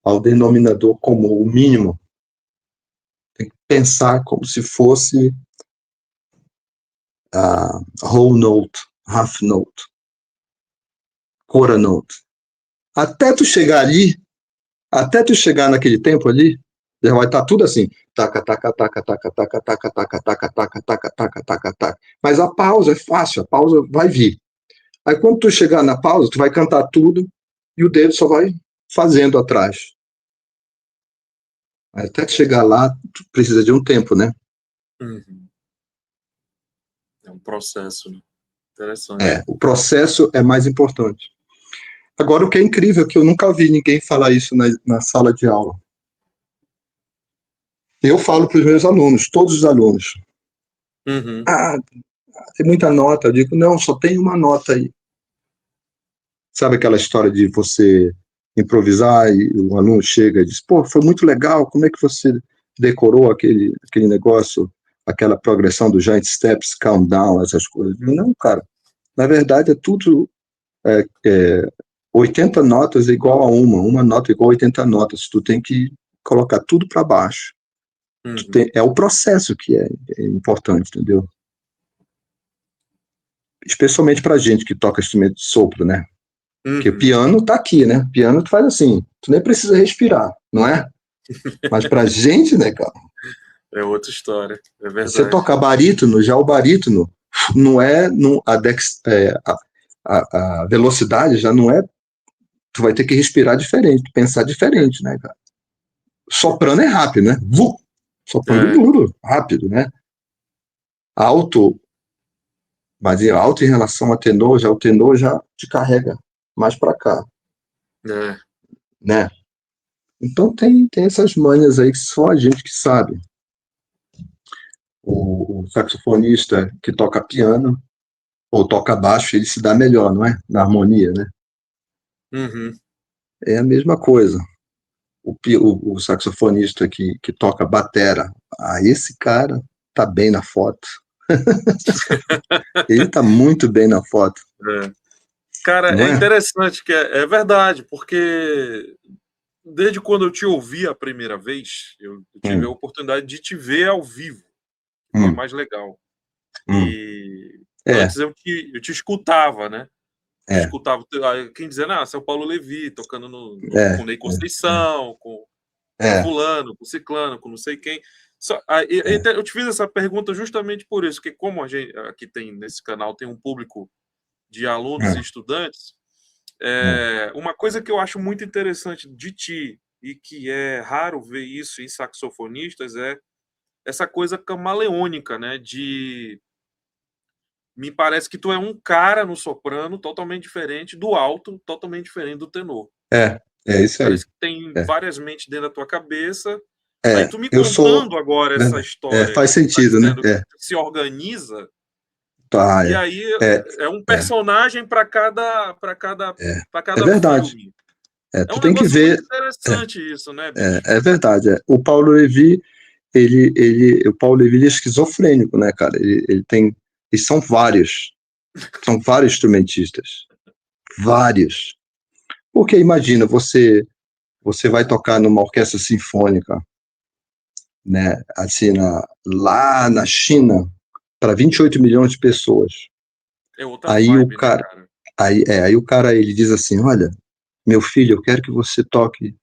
ao denominador como o mínimo. Tem que pensar como se fosse a whole note, half note, quarter note. Até tu chegar ali, até tu chegar naquele tempo ali, já vai estar tudo assim, taca, taca, taca, taca, taca, taca, taca, taca, taca, taca, taca, taca, taca. Mas a pausa é fácil, a pausa vai vir. Aí quando tu chegar na pausa, tu vai cantar tudo e o dedo só vai fazendo atrás. Até tu chegar lá, tu precisa de um tempo, né? Uhum. É um processo, né? Interessante. O processo é mais importante. Agora, o que é incrível é que eu nunca vi ninguém falar isso na sala de aula. Eu falo para os meus alunos, todos os alunos. Uhum. Ah, tem muita nota. Eu digo, não, só tem uma nota aí. Sabe aquela história de você improvisar e o aluno chega e diz, pô, foi muito legal, como é que você decorou aquele negócio, aquela progressão do giant steps, countdown, essas coisas? Eu digo, não, cara, na verdade é tudo 80 notas é igual a uma nota é igual a 80 notas, tu tem que colocar tudo para baixo. Uhum. É o processo que é importante, entendeu? Especialmente pra gente que toca instrumento de sopro, né? Porque o Uhum. piano tá aqui, né? O piano tu faz assim, tu nem precisa respirar, não é? Mas pra gente, né, cara? É outra história, é Você verdade. toca barítono, já o barítono não é, a velocidade já não é, tu vai ter que respirar diferente, pensar diferente, né, cara? Soprano é rápido, né? Soprano É, duro, rápido, né? Alto, mas alto em relação a tenor, já o tenor já te carrega mais para cá, é. né? Então tem essas manhas aí que só a gente que sabe. O saxofonista que toca piano ou toca baixo, ele se dá melhor, não é? Na harmonia, né? Uhum. É a mesma coisa. O saxofonista que toca batera, esse cara tá bem na foto. Ele tá muito bem na foto, É. Cara, não é é? interessante que é verdade, porque desde quando eu te ouvi a primeira vez, eu tive a Hum, oportunidade de te ver ao vivo, que foi hum, mais legal. hum. E É, antes eu te escutava, né? Te é, escutava quem dizendo, São Paulo Levi, tocando é, com Ney Conceição, com é, fulano, com ciclano, com não sei quem. é, Eu te fiz essa pergunta justamente por isso, que como a gente aqui tem nesse canal tem um público de alunos e é, estudantes, é, uma coisa que eu acho muito interessante de ti e que é raro ver isso em saxofonistas é essa coisa camaleônica, né? Me parece que tu é um cara no soprano totalmente diferente do alto, totalmente diferente do tenor. é isso aí. Parece que tem É, várias mentes dentro da tua cabeça. Aí tu me eu sou, contando agora essa né, história faz que tu tá sentido, né? dizendo que se organiza, Tá, e aí é, é um é, personagem é, para é cada verdade. filme. É Tu um tem que negócio muito ver, interessante isso, né, bicho? é verdade. O Paulo Levi, o Paulo Levi ele é esquizofrênico, né, cara? Ele tem, e são vários instrumentistas, vários. Porque imagina, você vai tocar numa orquestra sinfônica, né? Assim, lá na China, para 28 milhões de pessoas. É outra Aí o vibe, né, cara, cara? aí o cara ele diz assim, olha, meu filho, eu quero que você toque,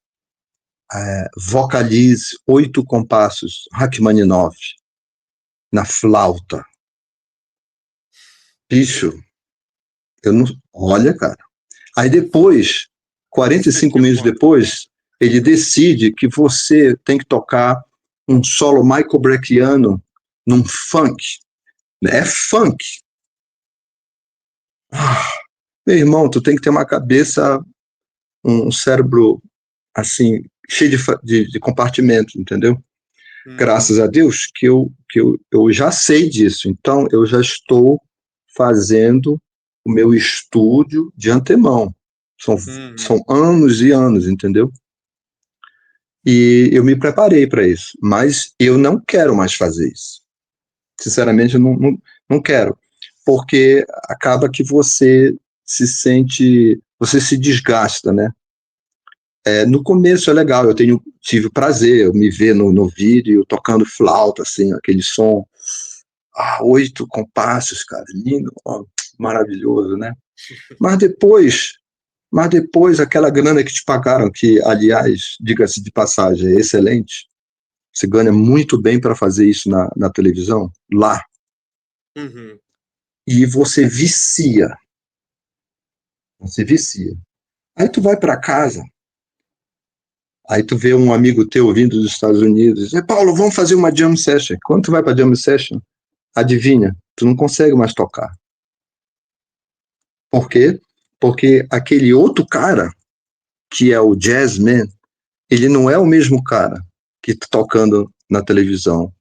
vocalize 8 compassos Rachmaninoff na flauta. Bicho, eu não, olha, cara. Aí depois, 45 Que minutos foda. depois, ele decide que você tem que tocar um solo Michael Brechiano num funk. É funk. Ah, meu irmão, tu tem que ter uma cabeça, um cérebro assim, cheio de compartimentos, entendeu? Graças a Deus que eu já sei disso. Então, eu já estou fazendo o meu estúdio de antemão. São, Uhum. são anos e anos, entendeu? E eu me preparei para isso. Mas eu não quero mais fazer isso. Sinceramente, eu não quero. Porque acaba que você se desgasta, né? No começo é legal, tive o prazer, eu me ver no vídeo tocando flauta, assim, aquele som, 8 compassos, cara, lindo, ó, maravilhoso, né? Mas depois, mas depois aquela grana que te pagaram, que, aliás, diga-se de passagem, é excelente, você ganha muito bem para fazer isso na televisão, lá, Uhum. e você vicia. Aí tu vai para casa, aí tu vê um amigo teu vindo dos Estados Unidos, e Paulo, vamos fazer uma jam session. Quando tu vai para jam session, adivinha, tu não consegue mais tocar. Por quê? Porque aquele outro cara, que é o jazzman, ele não é o mesmo cara que está tocando na televisão,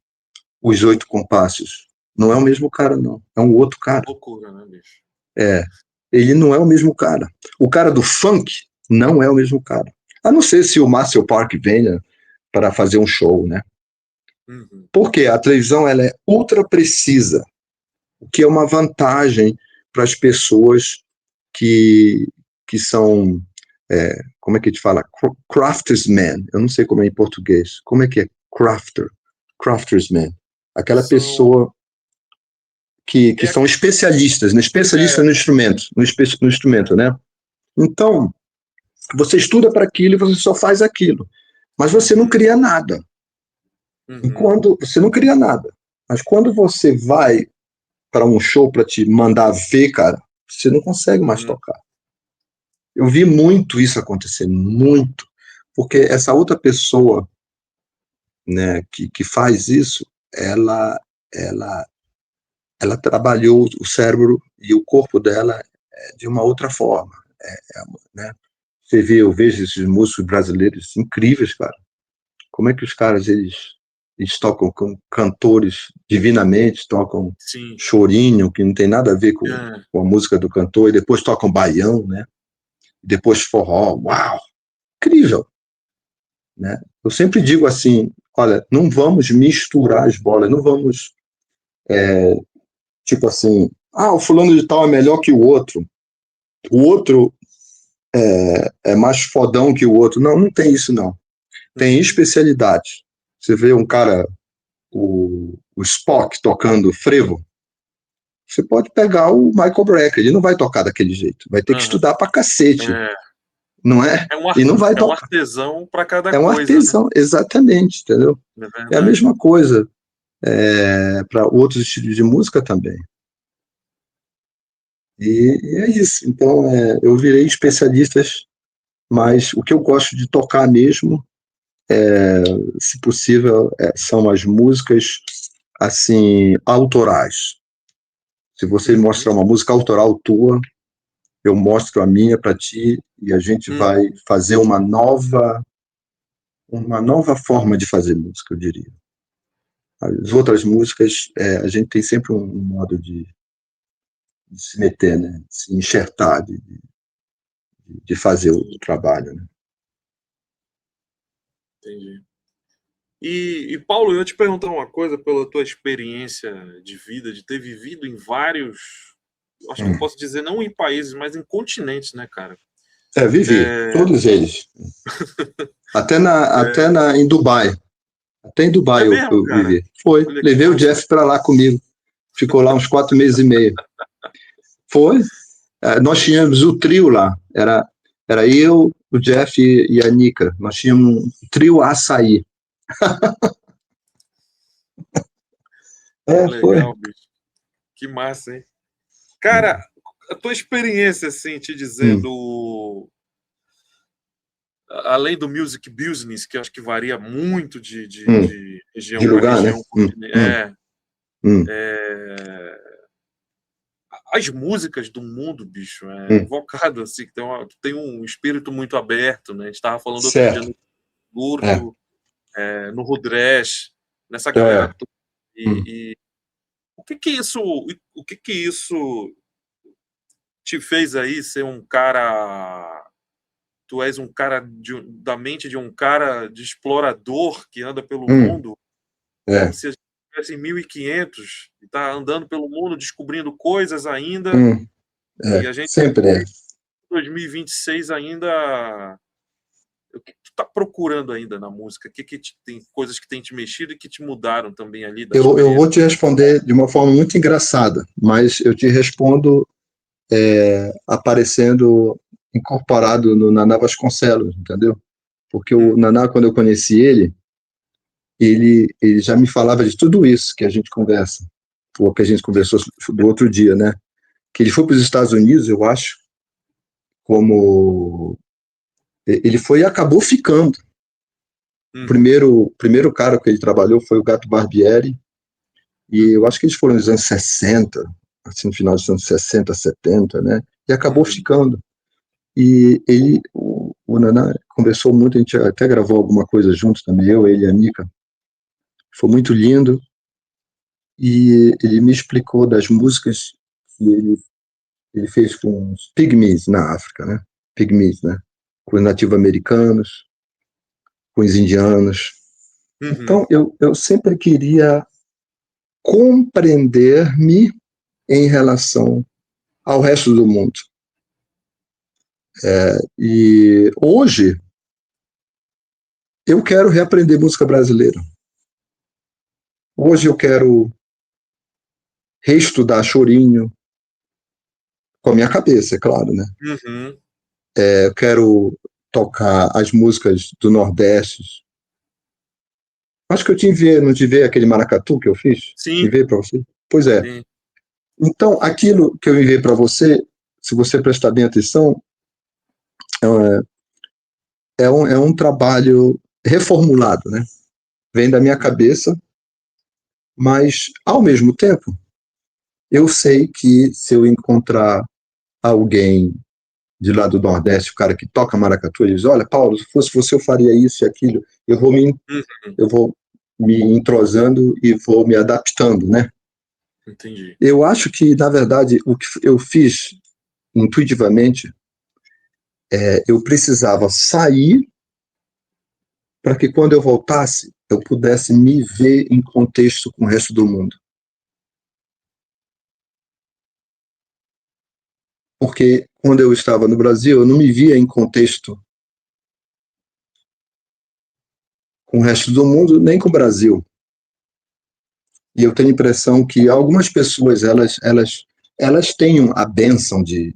os 8 compassos. Não é o mesmo cara, não. É um outro cara. Loucura, né, bicho? É. Ele não é o mesmo cara. O cara do funk não é o mesmo cara. A não ser se o Marcel Park venha para fazer um show, né? Uhum. Porque a televisão ela é ultra precisa, o que é uma vantagem para as pessoas que, que são, como é que a gente fala? Craftersman. Eu não sei como é em português. Como é que é crafter? Craftersman. Aquela São. pessoa que É, são especialistas, né? Especialistas é, no instrumento, no instrumento, né? Então, você estuda para aquilo e você só faz aquilo. Mas você não uhum, cria nada. E uhum, quando você não cria nada. Mas quando você vai para um show para te mandar ver, cara, você não consegue mais uhum. tocar. Eu vi muito isso acontecer, muito. Porque essa outra pessoa, né, que faz isso, ela, ela, ela trabalhou o cérebro e o corpo dela de uma outra forma, né? Eu vejo esses músicos brasileiros incríveis, cara. Como é que os caras eles tocam com cantores divinamente, tocam Sim. chorinho, que não tem nada a ver É. com a música do cantor, e depois tocam baião, né? Depois forró, uau, incrível, né? Eu sempre digo assim, olha, não vamos misturar as bolas, não vamos, tipo assim, o fulano de tal é melhor que o outro é mais fodão que o outro. Não, não tem isso não. Tem Uhum. especialidade. Você vê um cara, o Spock tocando frevo, você pode pegar o Michael Brecker, ele não vai tocar daquele jeito, vai ter que Aham. estudar pra cacete, É, não é? é um, E não vai é um tocar. artesão para cada É um coisa, né? artesão, exatamente, entendeu? É É a verdade. mesma coisa para outros estilos de música também. E é isso. Então, eu virei especialistas, mas o que eu gosto de tocar mesmo, se possível, são as músicas assim autorais. Se você Uhum. mostrar uma música autoral tua, eu mostro a minha para ti e a gente vai Uhum. fazer uma nova forma de fazer música, eu diria. As outras músicas, a gente tem sempre um modo de se meter, né? De se enxertar, de fazer o Entendi, trabalho, né? entendi. Paulo, eu ia te perguntar uma coisa pela tua experiência de vida, de ter vivido em vários, acho que eu Hum. posso dizer, não em países, mas em continentes, né, cara? Vivi, É, todos eles. Até em Dubai. Até em Dubai É mesmo, eu cara? vivi. Foi. Olha que Levei o massa. Jeff para lá comigo. Ficou lá uns 4 meses e meio. Foi. Nós tínhamos o trio lá. Era eu, o Jeff e a Nica. Nós tínhamos um trio açaí. Foi. Legal, bicho. Que massa, hein? Cara, a tua experiência, assim, te Hum, dizendo, além do music business, que eu acho que varia muito hum. de De região para lugar, né? região, continente, Hum, as músicas do mundo, bicho, é hum. invocado, assim, que tem um espírito muito aberto, né? A gente estava falando outro dia Certo. no É. Urto, no Rudresh, nessa galera É. toda. Hum. E o que que isso te fez aí ser um cara? Tu és um cara da mente de um cara de explorador que anda pelo Hum. mundo, como É. se a gente estivesse em 1500 e tá andando pelo mundo descobrindo coisas ainda, Hum. e É. a gente Sempre é. em 2026 ainda. O que tu tá procurando ainda na música? Tem coisas que tem te mexido e que te mudaram também ali da Eu experiência? vou te responder de uma forma muito engraçada, mas eu te respondo aparecendo incorporado no Naná Vasconcelos, entendeu? Porque o Uhum, Naná, quando eu conheci ele já me falava de tudo isso que a gente conversa, o que a gente conversou do outro dia, né? Que ele foi para os Estados Unidos, eu acho, como ele foi e acabou ficando. O uhum, primeiro cara que ele trabalhou foi o Gato Barbieri, e eu uhum, acho que eles foram nos anos 60, assim, no final dos anos 60, 70, né? E acabou uhum. ficando. E o Naná conversou muito, a gente até gravou alguma coisa juntos também, eu, ele e a Nica. Foi muito lindo. E ele me explicou das músicas que ele fez com os pygmies na África, né? Pygmies, né? Com os nativo-americanos, com os indianos. Uhum. Então, eu sempre queria compreender-me em relação ao resto do mundo. E hoje, eu quero reaprender música brasileira. Hoje eu quero reestudar chorinho, com a minha cabeça, é claro, né? Uhum. Eu quero tocar as músicas do Nordeste. Acho que eu te enviei, não te enviei aquele maracatu que eu fiz? Sim, Enviei para você? Pois é. sim. Então, aquilo que eu enviei para você, se você prestar bem atenção, é um trabalho reformulado, né? Vem da minha Uhum. cabeça, mas, ao mesmo tempo, eu sei que se eu encontrar alguém de lá do Nordeste, o cara que toca maracatu, ele diz, olha, Paulo, se fosse você eu faria isso e aquilo, Uhum. eu vou me entrosando e vou me adaptando, né? Entendi. Eu acho que, na verdade, o que eu fiz intuitivamente, eu precisava sair para que quando eu voltasse, eu pudesse me ver em contexto com o resto do mundo. Porque quando eu estava no Brasil, eu não me via em contexto com o resto do mundo, nem com o Brasil. E eu tenho a impressão que algumas pessoas, elas têm a bênção de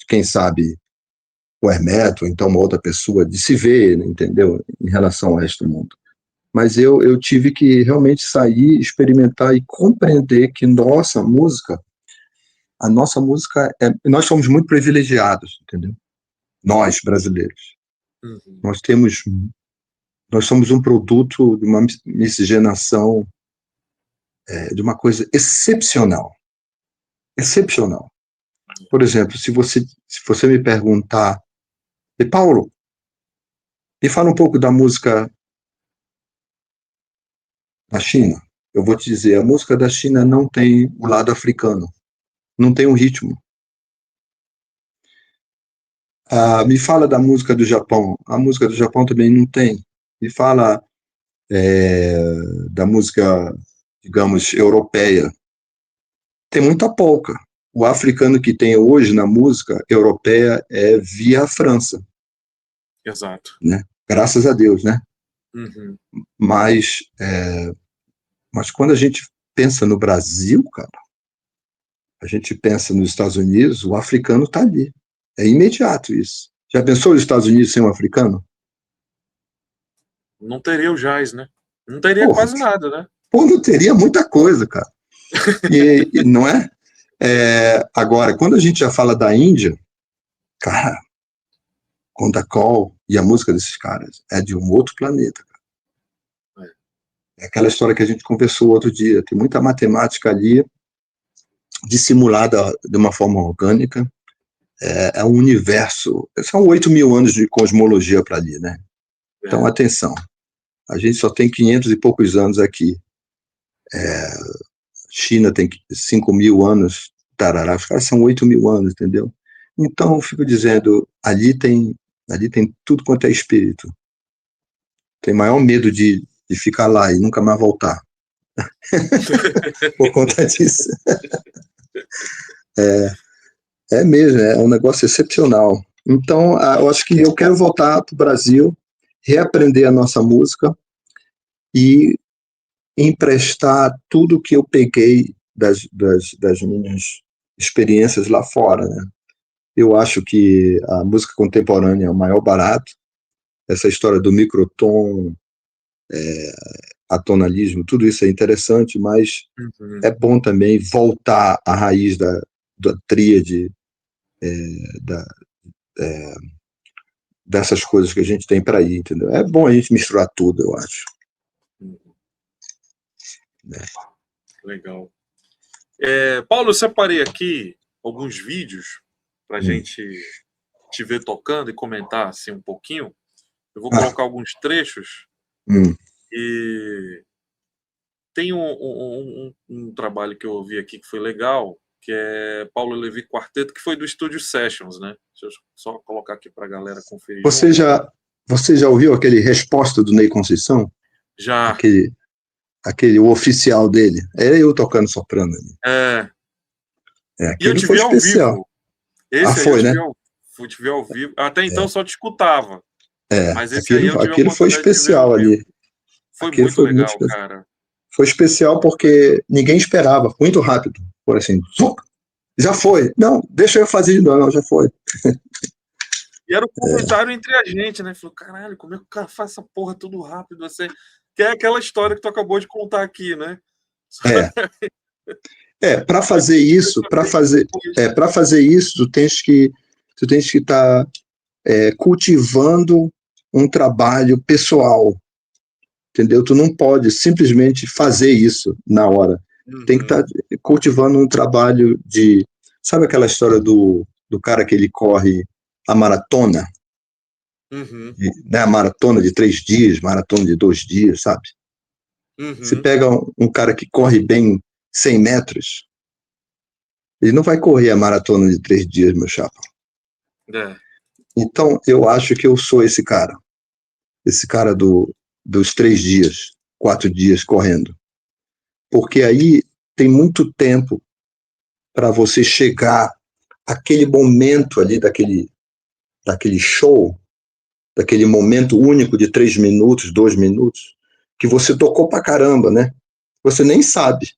quem sabe, o Hermeto, ou então uma outra pessoa, de se ver, entendeu? Em relação ao resto do mundo. Mas eu tive que realmente sair, experimentar e compreender que a nossa música, nós somos muito privilegiados, entendeu? Nós, brasileiros. Uhum. Nós temos, nós somos um produto de uma miscigenação, de uma coisa excepcional. Excepcional. Por exemplo, se você me perguntar, e Paulo, me fala um pouco da música da China. Eu vou te dizer, a música da China não tem o lado africano, não tem um ritmo. Me fala da música do Japão. A música do Japão também não tem. Me fala é, da música, digamos, europeia. Tem muita polca. O africano que tem hoje na música europeia é via França, Exato. né? Graças a Deus, né? Uhum. Mas, mas quando a gente pensa no Brasil, cara, a gente pensa nos Estados Unidos, o africano está ali. É imediato isso. Já pensou os Estados Unidos sem um africano? Não teria o jazz, né? Não teria Porra, quase nada, né? pô, não teria muita coisa, cara. E não é? Agora, quando a gente já fala da Índia, cara, Konda Call e a música desses caras é de um outro planeta. É aquela história que a gente conversou outro dia. Tem muita matemática ali dissimulada de uma forma orgânica. É um universo. São 8 mil anos de cosmologia para ali, né? Então, atenção. A gente só tem 500 e poucos anos aqui. China tem 5 mil anos. Tarará. Os caras são 8 mil anos, entendeu? Então, eu fico dizendo, ali tem tudo quanto é espírito. Tem maior medo de ficar lá e nunca mais voltar. Por conta disso. É mesmo, é um negócio excepcional. Então, eu acho que eu quero voltar para o Brasil, reaprender a nossa música e emprestar tudo que eu peguei das minhas experiências lá fora, né? Eu acho que a música contemporânea é o maior barato. Essa história do microtom, atonalismo, tudo isso é interessante, mas é bom também voltar à raiz da tríade, da, dessas coisas que a gente tem para ir, entendeu? É bom a gente misturar tudo, eu acho. Legal. Paulo, eu separei aqui alguns vídeos para a gente te ver tocando e comentar assim um pouquinho. Eu vou colocar alguns trechos e tem um trabalho que eu ouvi aqui que foi legal, que é Paulo Levi Quarteto, que foi do Studio Sessions, né? Deixa eu só colocar aqui para a galera conferir Você junto. já ouviu aquele Resposta do Ney Conceição? Já. Aquele o oficial dele. Era eu tocando soprano ali. E eu Aquilo te foi vi ao especial. vivo. Esse aí eu Foi, né? te vi ao vivo. Até então eu só te escutava. Mas esse aí eu tive a Aquilo foi oportunidade de te ver ao especial vivo. ali. Foi Aquilo muito foi muito legal, especial. cara. Foi especial porque ninguém esperava, muito rápido. Por assim, já foi. Não, deixa eu fazer de novo. Não, já foi. E era o comentário entre a gente, né? Falou, caralho, como é que o cara faz essa porra tudo rápido assim? Que é aquela história que tu acabou de contar aqui, né? Para fazer isso, para fazer isso, tu tens que estar cultivando um trabalho pessoal, entendeu? Tu não pode simplesmente fazer isso na hora. Tem que estar cultivando um trabalho de, sabe aquela história do cara que ele corre a maratona, né? A maratona de 3 dias, maratona de 2 dias, sabe? Você pega um cara que corre bem 100 metros, ele não vai correr a maratona de 3 dias, meu chapa. Então, eu acho que eu sou esse cara dos 3 dias, 4 dias correndo. Porque aí tem muito tempo para você chegar àquele momento ali daquele show, daquele momento único de 3 minutos, 2 minutos, que você tocou pra caramba, né? Você nem sabe.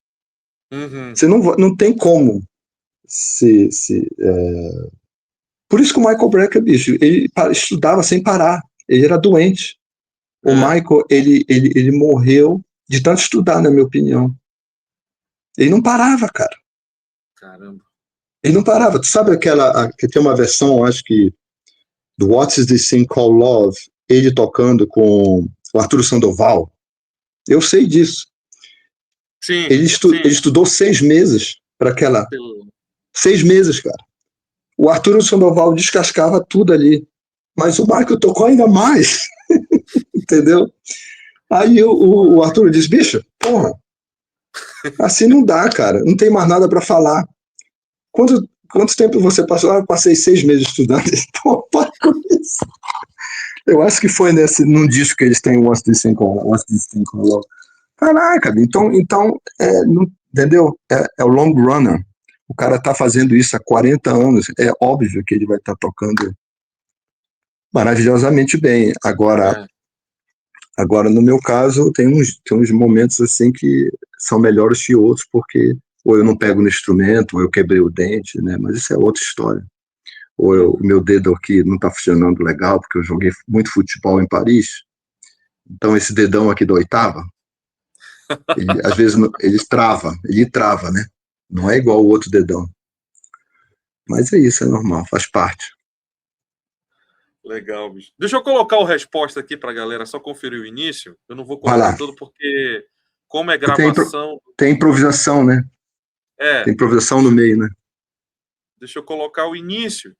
Você não tem como Por isso que o Michael Brecker, bicho, ele estudava sem parar. Ele era doente. O Michael, ele morreu de tanto estudar, na minha opinião. Ele não parava, cara. Caramba. Ele não parava. Tu sabe que tem uma versão, acho que, do What is This Thing Called Love, ele tocando com o Arturo Sandoval? Eu sei disso. Sim, Ele estudou 6 meses para aquela. 6 meses, cara. O Arturo Sandoval descascava tudo ali. Mas o Michael tocou ainda mais. Entendeu? Aí o Arthur diz, bicho, porra, assim não dá, cara. Não tem mais nada para falar. Quanto tempo você passou? Eu passei 6 meses estudando. Pô, para com isso. Eu acho que foi num disco que eles têm What's This Thing Called. Caraca, então entendeu? É o long runner. O cara tá fazendo isso há 40 anos. É óbvio que ele vai estar tocando maravilhosamente bem. Agora, Agora, no meu caso, tem uns momentos assim que são melhores que outros, porque ou eu não pego no instrumento, ou eu quebrei o dente, né? Mas isso é outra história. O meu dedo aqui não está funcionando legal, porque eu joguei muito futebol em Paris. Então, esse dedão aqui da oitava, às vezes ele trava, né? Não é igual o outro dedão. Mas é isso, é normal, faz parte. Legal, bicho. Deixa eu colocar o resposta aqui para a galera só conferir o início. Eu não vou Vai colocar lá. todo porque, como é E gravação. tem improvisação, né? Tem improvisação no meio, né? Deixa eu colocar o início.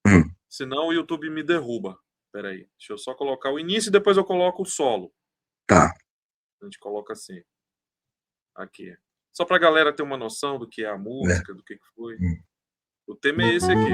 Hum. Senão o YouTube me derruba. Espera aí. Deixa eu só colocar o início e depois eu coloco o solo. Tá. A gente coloca assim. Aqui. Só para a galera ter uma noção do que é a música, do que foi. O tema é esse aqui.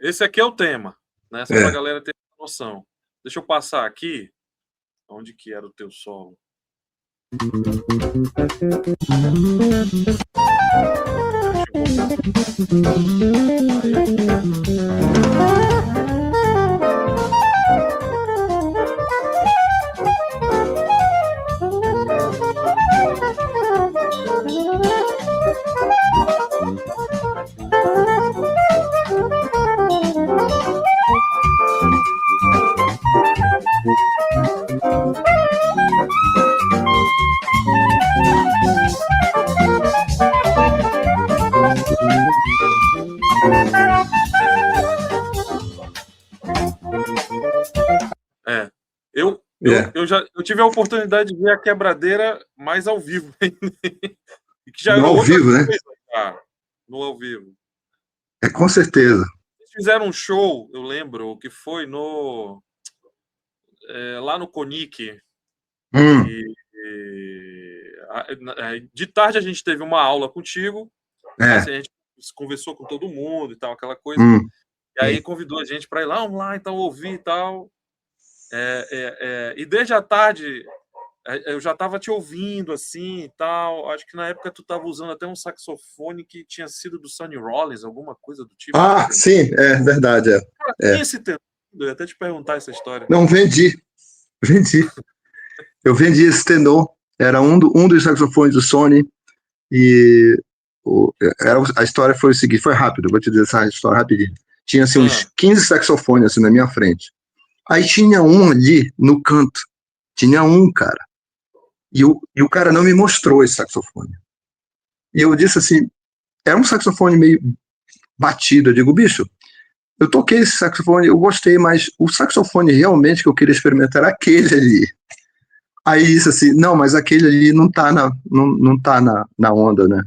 Esse aqui é o tema, né? Só para a galera ter noção. Deixa eu passar aqui. Onde que era o teu solo? Eu tive a oportunidade de ver a quebradeira mais ao vivo. Que já no ao vivo, né? No ao vivo. É, com certeza. Eles fizeram um show, eu lembro, que foi lá no Conic. De tarde a gente teve uma aula contigo. Assim, a gente conversou com todo mundo e tal, aquela coisa. E aí convidou a gente para ir lá, vamos lá, então ouvir e tal. E desde a tarde eu já estava te ouvindo assim e tal. Acho que na época tu estava usando até um saxofone que tinha sido do Sonny Rollins, alguma coisa do tipo. Ah, sim, é verdade. Cara, esse tenor, eu ia até te perguntar essa história. Não, vendi. Eu vendi esse tenor. Era um dos saxofones do Sony. E a história foi o seguinte, foi rápido, vou te dizer essa história rapidinho. Tinha assim, uns 15 saxofones assim, na minha frente. Aí tinha um ali no canto. Tinha um, cara. E o cara não me mostrou esse saxofone. E eu disse assim, era um saxofone meio batido. Eu digo, bicho, eu toquei esse saxofone, eu gostei, mas o saxofone realmente que eu queria experimentar era aquele ali. Aí disse assim, não, mas aquele ali não tá na onda, né?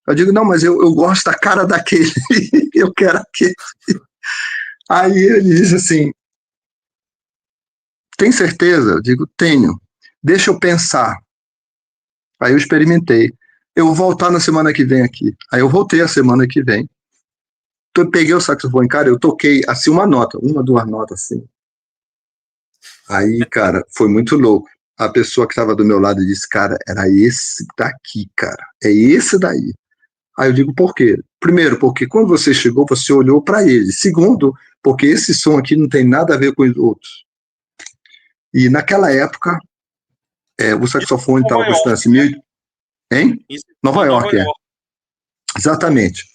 Eu digo, não, mas eu gosto da cara daquele, eu quero aquele. Aí ele disse assim, tem certeza? Eu digo, tenho. Deixa eu pensar. Aí eu experimentei. Eu vou voltar na semana que vem aqui. Aí eu voltei a semana que vem. Eu peguei o saxofone, cara, eu toquei assim uma nota, duas notas assim. Aí, cara, foi muito louco. A pessoa que estava do meu lado disse, cara, era esse daqui, cara. É esse daí. Aí eu digo, por quê? Primeiro, porque quando você chegou, você olhou para ele. Segundo, porque esse som aqui não tem nada a ver com os outros. E naquela época, o saxofone estava custando assim, hein? Nova York, Exatamente.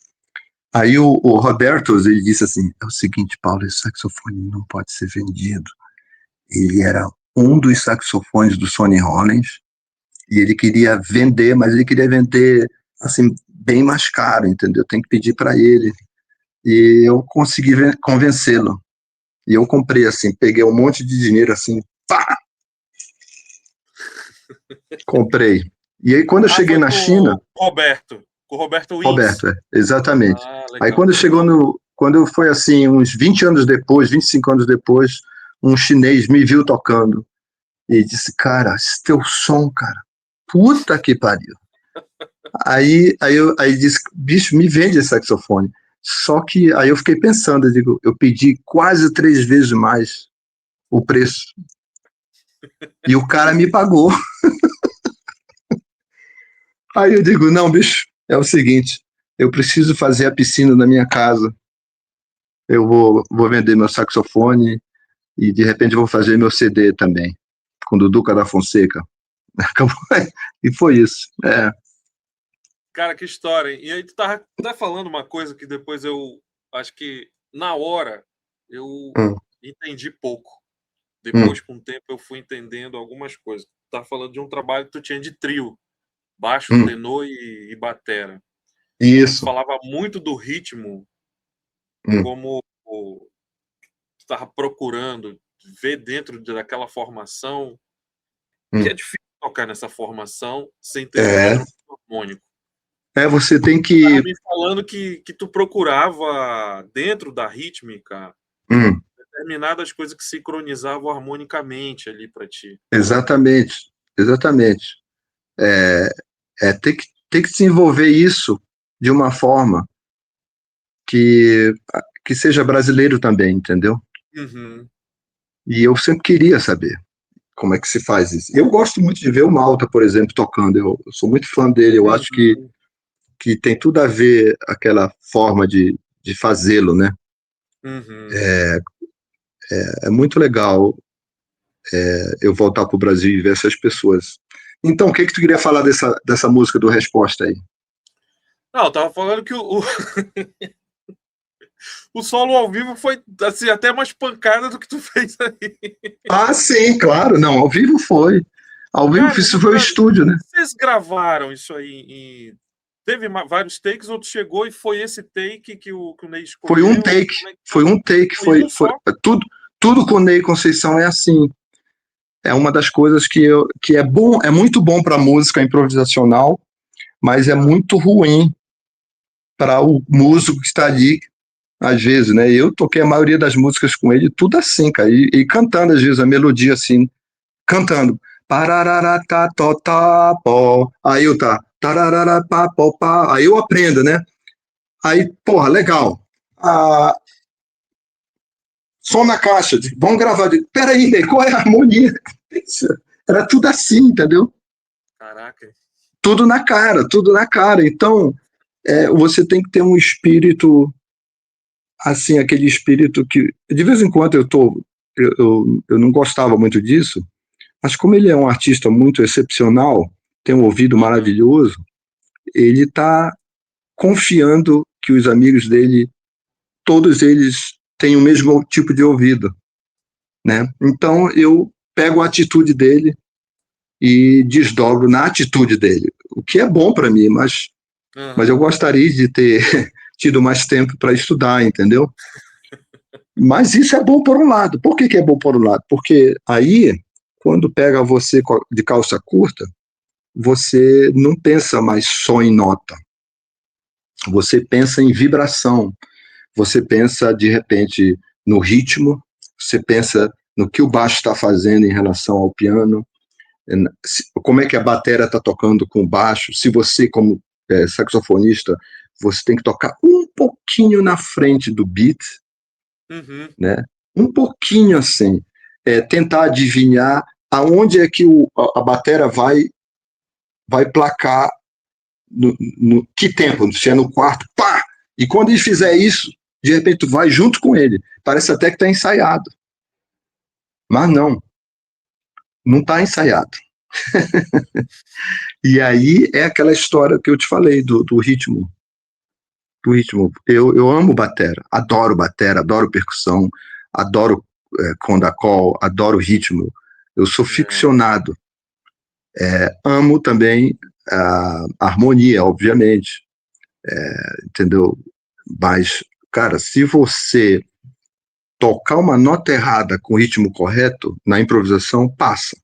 Aí o Roberto, ele disse assim, é o seguinte, Paulo, esse saxofone não pode ser vendido. Ele era um dos saxofones do Sonny Rollins, e ele queria vender, mas ele queria vender assim bem mais caro, entendeu? Tem que pedir para ele. E eu consegui convencê-lo. E eu comprei assim, peguei um monte de dinheiro assim, pá, comprei. E aí quando eu cheguei Foi na China, com o Roberto Wins. Roberto, exatamente. Ah, Aí legal. quando chegou quando foi assim, uns 20 anos depois, 25 anos depois, um chinês me viu tocando e disse, cara, esse teu som, cara, puta que pariu. Aí disse, bicho, me vende esse saxofone. Só que aí eu fiquei pensando, eu digo, eu pedi quase 3 vezes mais o preço. E o cara me pagou. Aí eu digo, não, bicho, é o seguinte, eu preciso fazer a piscina na minha casa. Eu vou vender meu saxofone e de repente vou fazer meu CD também, com o Duduca da Fonseca. Acabou. E foi isso. É. Cara, que história, hein? E aí tu tava até falando uma coisa que depois eu acho que na hora eu Hum, entendi pouco. hum, Depois, com o tempo, eu fui entendendo algumas coisas. Tu tava falando de um trabalho que tu tinha de trio, baixo, hum. tenor e batera. E tu Isso. falava muito do ritmo, Hum, como tu estava procurando ver dentro daquela formação, que hum. é difícil tocar nessa formação sem ter um É, instrumento harmônico. você tem Tava que. me falando que tu procurava, dentro da rítmica, Hum, determinadas coisas que sincronizavam harmonicamente ali para ti. exatamente, exatamente. É, tem que desenvolver isso de uma forma que, que seja brasileiro também, entendeu? Uhum, E eu sempre queria saber como é que se faz isso. Eu gosto muito de ver o Malta, por exemplo, tocando. Eu sou muito fã dele. Eu acho uhum, que tem tudo a ver aquela forma de fazê-lo, né? uhum. É muito legal eu voltar para o Brasil e ver essas pessoas. Então, o que tu queria falar dessa música do Resposta aí? Não, eu tava falando que o solo ao vivo foi assim, até mais pancada do que tu fez aí. Ah, sim, claro. Não, ao vivo foi. Ao vivo Cara, isso foi o estúdio, né? vocês gravaram isso aí teve vários takes, ou tu chegou e foi esse take que o Ney Foi um escolheu? take, Como é que foi foi? um take, Foi um só? tudo com o Ney Conceição é assim. É uma das coisas que é bom, é muito bom para música improvisacional, mas é muito ruim para o músico que está ali, às vezes, né? Eu toquei a maioria das músicas com ele, tudo assim, cara, e cantando, às vezes, a melodia assim, cantando. Parararata, tá, pó. Aí eu tá. Tararara, pá, pó, pá. Aí eu aprendo, né? Aí, porra, legal. Ah, som na caixa, vamos gravar. Peraí, qual é a harmonia? Era tudo assim, entendeu? Caraca. Tudo na cara, tudo na cara. Então, você tem que ter um espírito, assim, aquele espírito que, de vez em quando eu não gostava muito disso, mas como ele é um artista muito excepcional, tem um ouvido Uhum. maravilhoso, ele está confiando que os amigos dele, todos eles têm o mesmo tipo de ouvido, né? Então eu pego a atitude dele e desdobro na atitude dele, o que é bom para mim, mas eu Uhum. gostaria de ter tido mais tempo para estudar, entendeu? Mas isso é bom por um lado. Por que é bom por um lado? Porque aí, quando pega você de calça curta, você não pensa mais só em nota. Você pensa em vibração. Você pensa, de repente, no ritmo. Você pensa no que o baixo está fazendo em relação ao piano. Como é que a bateria está tocando com o baixo. Se você, como saxofonista, você tem que tocar um pouquinho na frente do beat, Uhum. né? Um pouquinho assim, tentar adivinhar aonde é que a bateria vai placar, no que tempo, se é no quarto, pá! E quando ele fizer isso, de repente tu vai junto com ele. Parece até que está ensaiado, mas não está ensaiado. E aí é aquela história que eu te falei do ritmo. Do ritmo. Eu amo batera, adoro percussão, adoro condacol, adoro ritmo. Eu sou É, ficcionado. Amo também a harmonia, obviamente, entendeu? Mas, cara, se você tocar uma nota errada com o ritmo correto, na improvisação passa.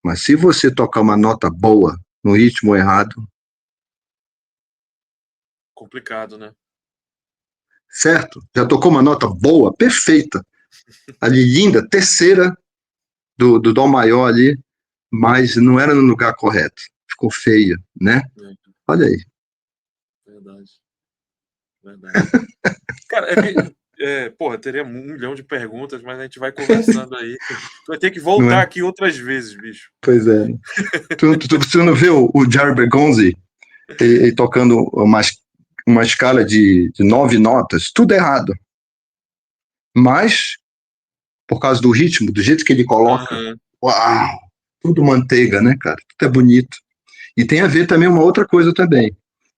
Mas se você tocar uma nota boa no ritmo errado, complicado, né? certo? Já tocou uma nota boa, perfeita, ali linda, terceira do Dó maior ali, mas não era no lugar correto. Ficou feia, né? É, Olha aí. verdade, verdade. Cara, é que, porra, teria 1 milhão de perguntas, mas a gente vai conversando aí. Tu vai ter que Não voltar é? aqui outras vezes, bicho. Pois é. Tu não vê o Jerry Bergonzi ele tocando uma escala de 9 notas, tudo errado. Mas, por causa do ritmo, do jeito que ele coloca, Aham. uau, tudo manteiga, né, cara? Tudo é bonito. E tem a ver também uma outra coisa também,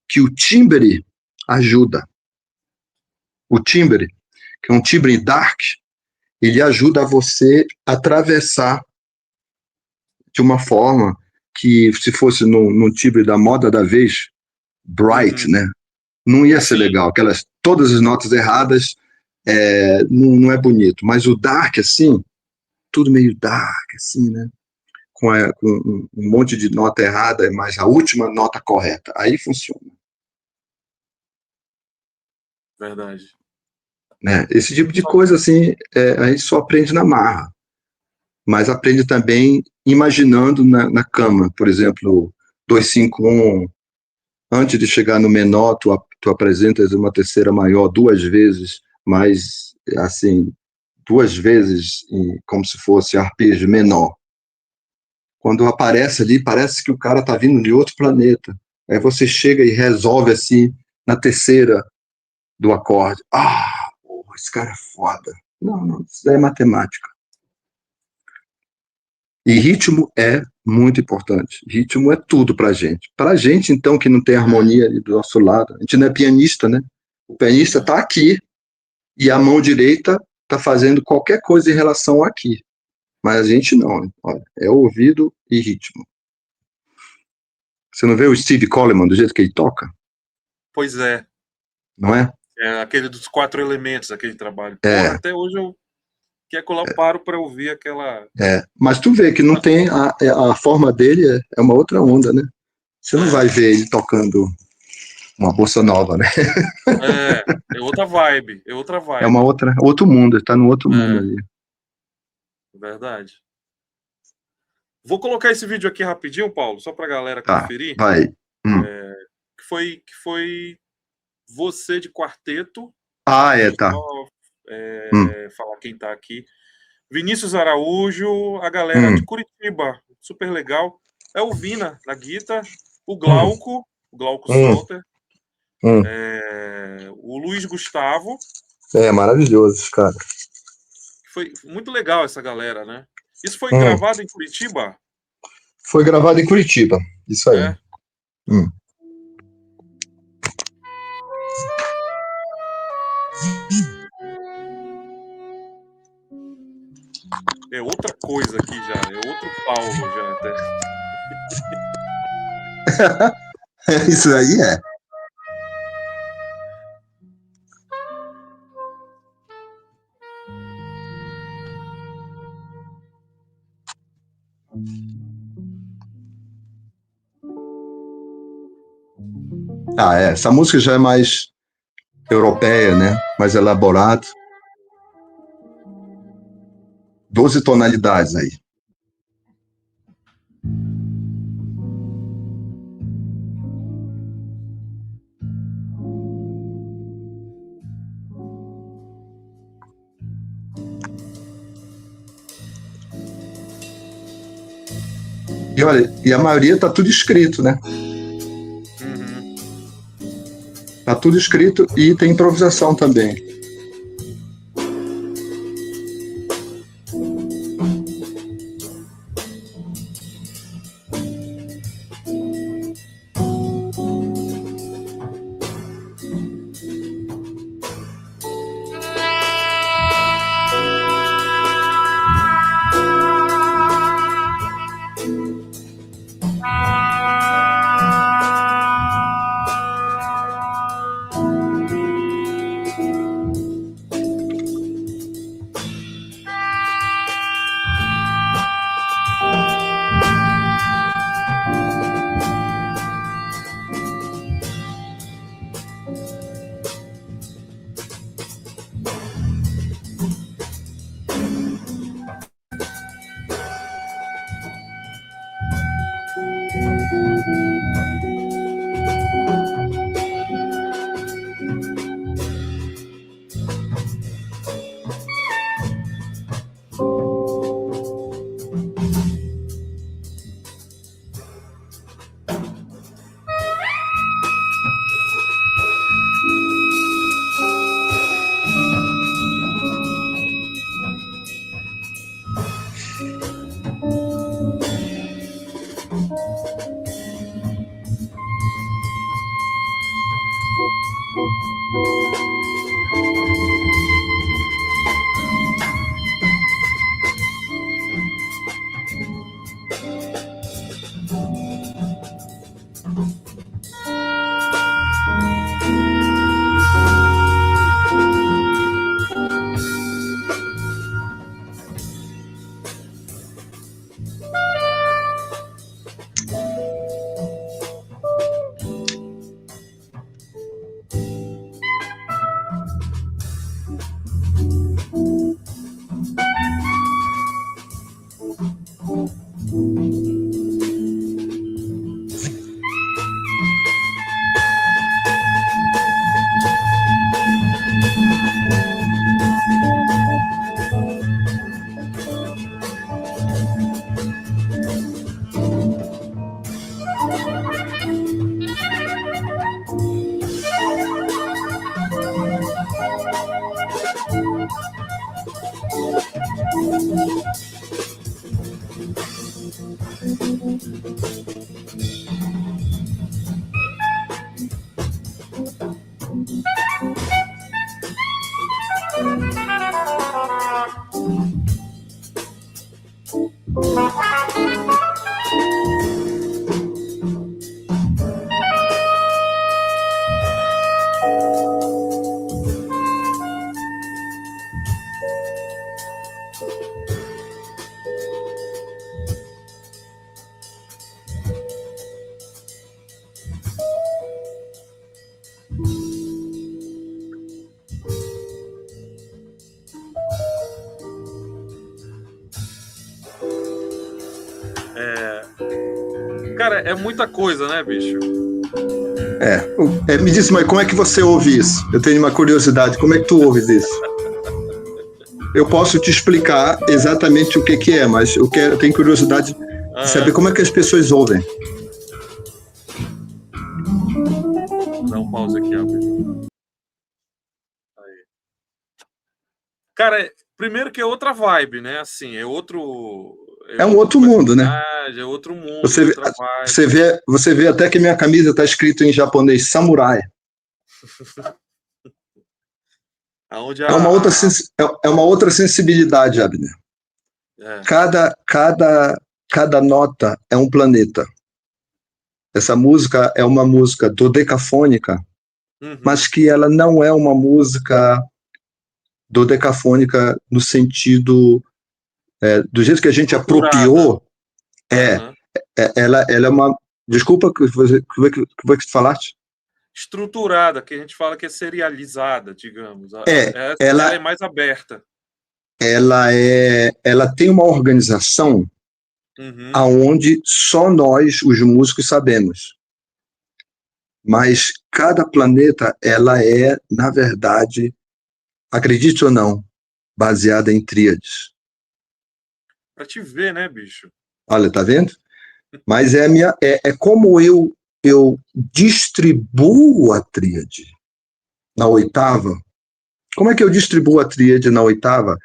que o timbre ajuda. O timbre, que é um timbre dark, ele ajuda você a atravessar de uma forma que, se fosse no timbre da moda da vez, bright, Uhum. né? Não ia ser Sim, legal. Aquelas, todas as notas erradas, não é bonito. Mas o dark, assim, tudo meio dark, assim, né? Com um monte de nota errada, mas a última nota correta. Aí funciona. verdade. Né? Esse tipo de Só- coisa, assim, a gente só aprende na marra, mas aprende também imaginando na cama. Por exemplo, 2-5-1, antes de chegar no menor, tu apresentas uma terceira maior 2 vezes, mas, assim, 2 vezes como se fosse arpejo menor. Quando aparece ali, parece que o cara tá vindo de outro planeta. Aí você chega e resolve assim, na terceira do acorde. Ah, porra, esse cara é foda. Não, não, isso é matemática. E ritmo é muito importante. Ritmo é tudo pra gente. Pra gente, então, que não tem É, harmonia ali do nosso lado, a gente não é pianista, né? O pianista é, tá aqui e a mão direita tá fazendo qualquer coisa em relação aqui. Mas a gente não. Olha, é ouvido e ritmo. Você não vê o Steve Coleman do jeito que ele toca? pois é. Não é? É aquele dos 4 elementos, aquele trabalho. Porra, É, até hoje eu que eu paro pra ouvir aquela. Mas tu vê que não tem a forma dele é uma outra onda, né? Você não vai É, ver ele tocando uma bossa nova, né? é outra vibe, é outra É uma vibe. outra, outro mundo, ele tá no outro mundo É, ali. verdade. Vou colocar esse vídeo aqui rapidinho, Paulo, só pra galera Tá, conferir. vai. Hum. Que foi você de quarteto. Ah, Deixa eu tá. só Hum, falar quem tá aqui. Vinícius Araújo, a galera de hum, Curitiba, super legal. É o Vina na guitarra, hum, O Glauco hum, Solter, hum. o Luiz Gustavo, É maravilhoso, cara. que foi muito legal essa galera, né? Isso foi Hum. gravado em Curitiba? Foi gravado em Curitiba. Isso aí. É, Hum. é outra coisa aqui já, é outro Paulo já até. Isso aí é. Ah, é. Essa música já é mais europeia, né? Mais elaborado. 12 tonalidades aí. E olha, e a maioria tá tudo escrito, né? Uhum. Tá tudo escrito e tem improvisação também. Cara, é muita coisa, né, bicho? Me diz, mas como é que você ouve isso? Eu tenho uma curiosidade, como é que tu ouves isso? Eu posso te explicar exatamente o que é, mas eu tenho curiosidade de saber como é que as pessoas ouvem. Dá um pause aqui, ó. Aí. Cara, primeiro que é outra vibe, né? Assim, é outro... É um outro mundo, né? É outro mundo, Você vê até que minha camisa está escrito em japonês, samurai. Aonde é uma outra sensibilidade, Abner. Cada nota é um planeta. Essa música é uma música dodecafônica, mas que ela não é uma música dodecafônica no sentido do jeito que a gente apropriou. Ela é uma... Desculpa, que você falaste? Estruturada, que a gente fala que é serializada, digamos. Ela é mais aberta. Ela tem uma organização aonde só nós, os músicos, sabemos. Mas cada planeta, ela é, na verdade, acredite ou não, baseada em tríades. Pra te ver, né, bicho? Olha, tá vendo? Mas é como eu distribuo a tríade na oitava. Como é que eu distribuo a tríade na oitava?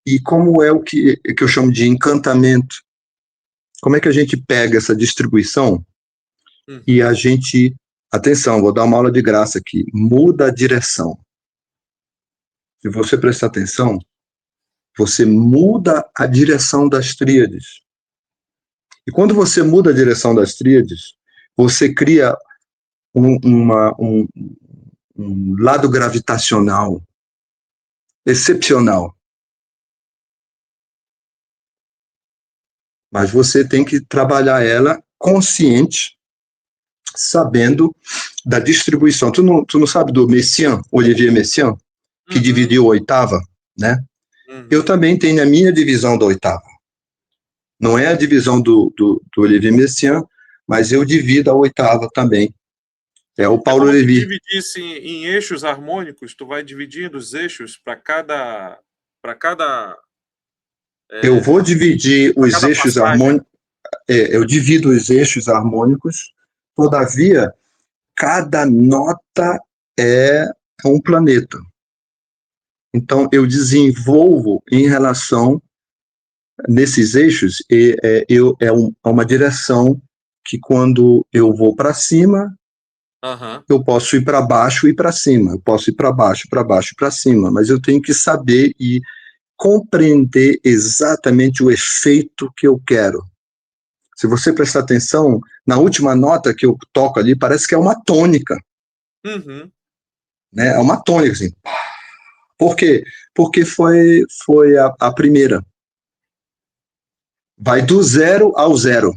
E como é o que eu chamo de encantamento? Como é que a gente pega essa distribuição e a gente... Atenção, vou dar uma aula de graça aqui. Muda a direção. Se você prestar atenção, você muda a direção das tríades. E quando você muda a direção das tríades, você cria um lado gravitacional excepcional. Mas você tem que trabalhar ela consciente, sabendo da distribuição. Tu não sabe do Messiaen, Olivier Messiaen, que dividiu a oitava, né? Eu também tenho a minha divisão da oitava. Não é a divisão do Olivier Messiaen, mas eu divido a oitava também. É o Paulo Levi. Se dividisse em eixos harmônicos, tu vai dividindo os eixos para cada eu vou dividir os eixos harmônicos. Eu divido os eixos harmônicos, todavia, cada nota é um planeta. Então, eu desenvolvo em relação nesses eixos, é uma direção que quando eu vou para cima, eu posso ir para baixo e para cima, eu posso ir para baixo, para baixo e para cima, mas eu tenho que saber e compreender exatamente o efeito que eu quero. Se você prestar atenção, na última nota que eu toco ali, parece que é uma tônica. Né? É uma tônica, assim. Por quê? Porque foi a primeira. vai do 0 ao 0.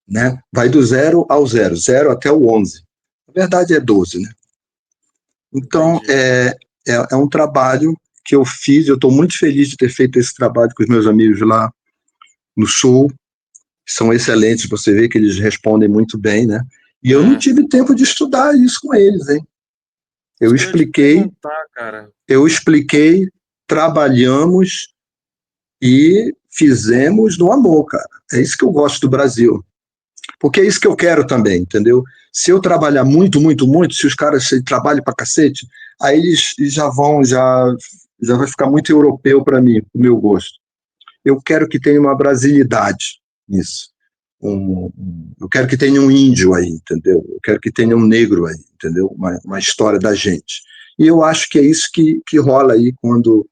Né? Vai do 0 ao 0, 0 até o 11. Na verdade é 12, né? Então, Entendi. é um trabalho que eu fiz, eu estou muito feliz de ter feito esse trabalho com os meus amigos lá no Sul, que são excelentes, você vê que eles respondem muito bem, né? E eu não É, tive tempo de estudar isso com eles, hein? Eu isso que eu ia te expliquei, perguntar, cara. eu expliquei, trabalhamos e fizemos no amor, cara. É isso que eu gosto do Brasil. Porque é isso que eu quero também, entendeu? Se eu trabalhar muito, muito, muito, se os caras trabalham pra cacete, aí eles já vão, já vai ficar muito europeu para mim, o meu gosto. Eu quero que tenha uma brasilidade nisso. Eu quero que tenha um índio aí, entendeu? Eu quero que tenha um negro aí, entendeu? Uma história da gente. E eu acho que é isso que rola aí quando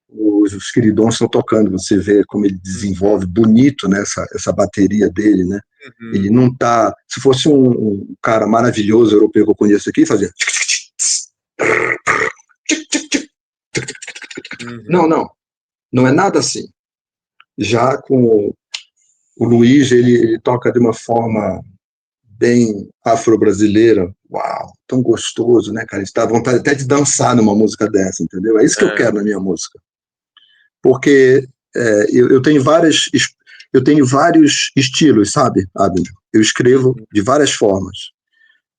os queridons estão tocando. Você vê como ele Uhum, desenvolve bonito, né, essa bateria dele, né? Ele uhum, não tá. Se fosse um cara maravilhoso europeu que eu conheço aqui, fazia. Não, uhum. não. Não é nada assim. Já com o Luiz, ele toca de uma forma bem afro-brasileira. Uau, tão gostoso, né, cara? Está à vontade até de dançar numa música dessa, entendeu? É isso que eu É, quero na minha música. Porque eu tenho vários estilos, sabe, Abner? Eu escrevo uhum. de várias formas,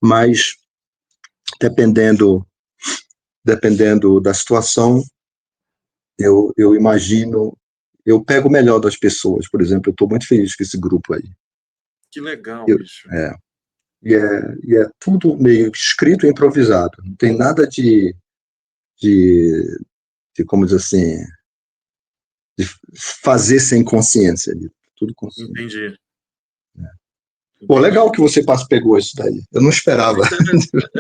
mas dependendo, dependendo da situação, eu imagino, eu pego o melhor das pessoas. Por exemplo, eu estou muito feliz com esse grupo aí. Que legal, Eu, bicho. é, e é tudo meio escrito e improvisado. Não tem nada de, de como dizer assim, de fazer sem consciência ali. Tudo consciente. Entendi, Pô, legal entendi. que você pegou isso daí. Eu não esperava.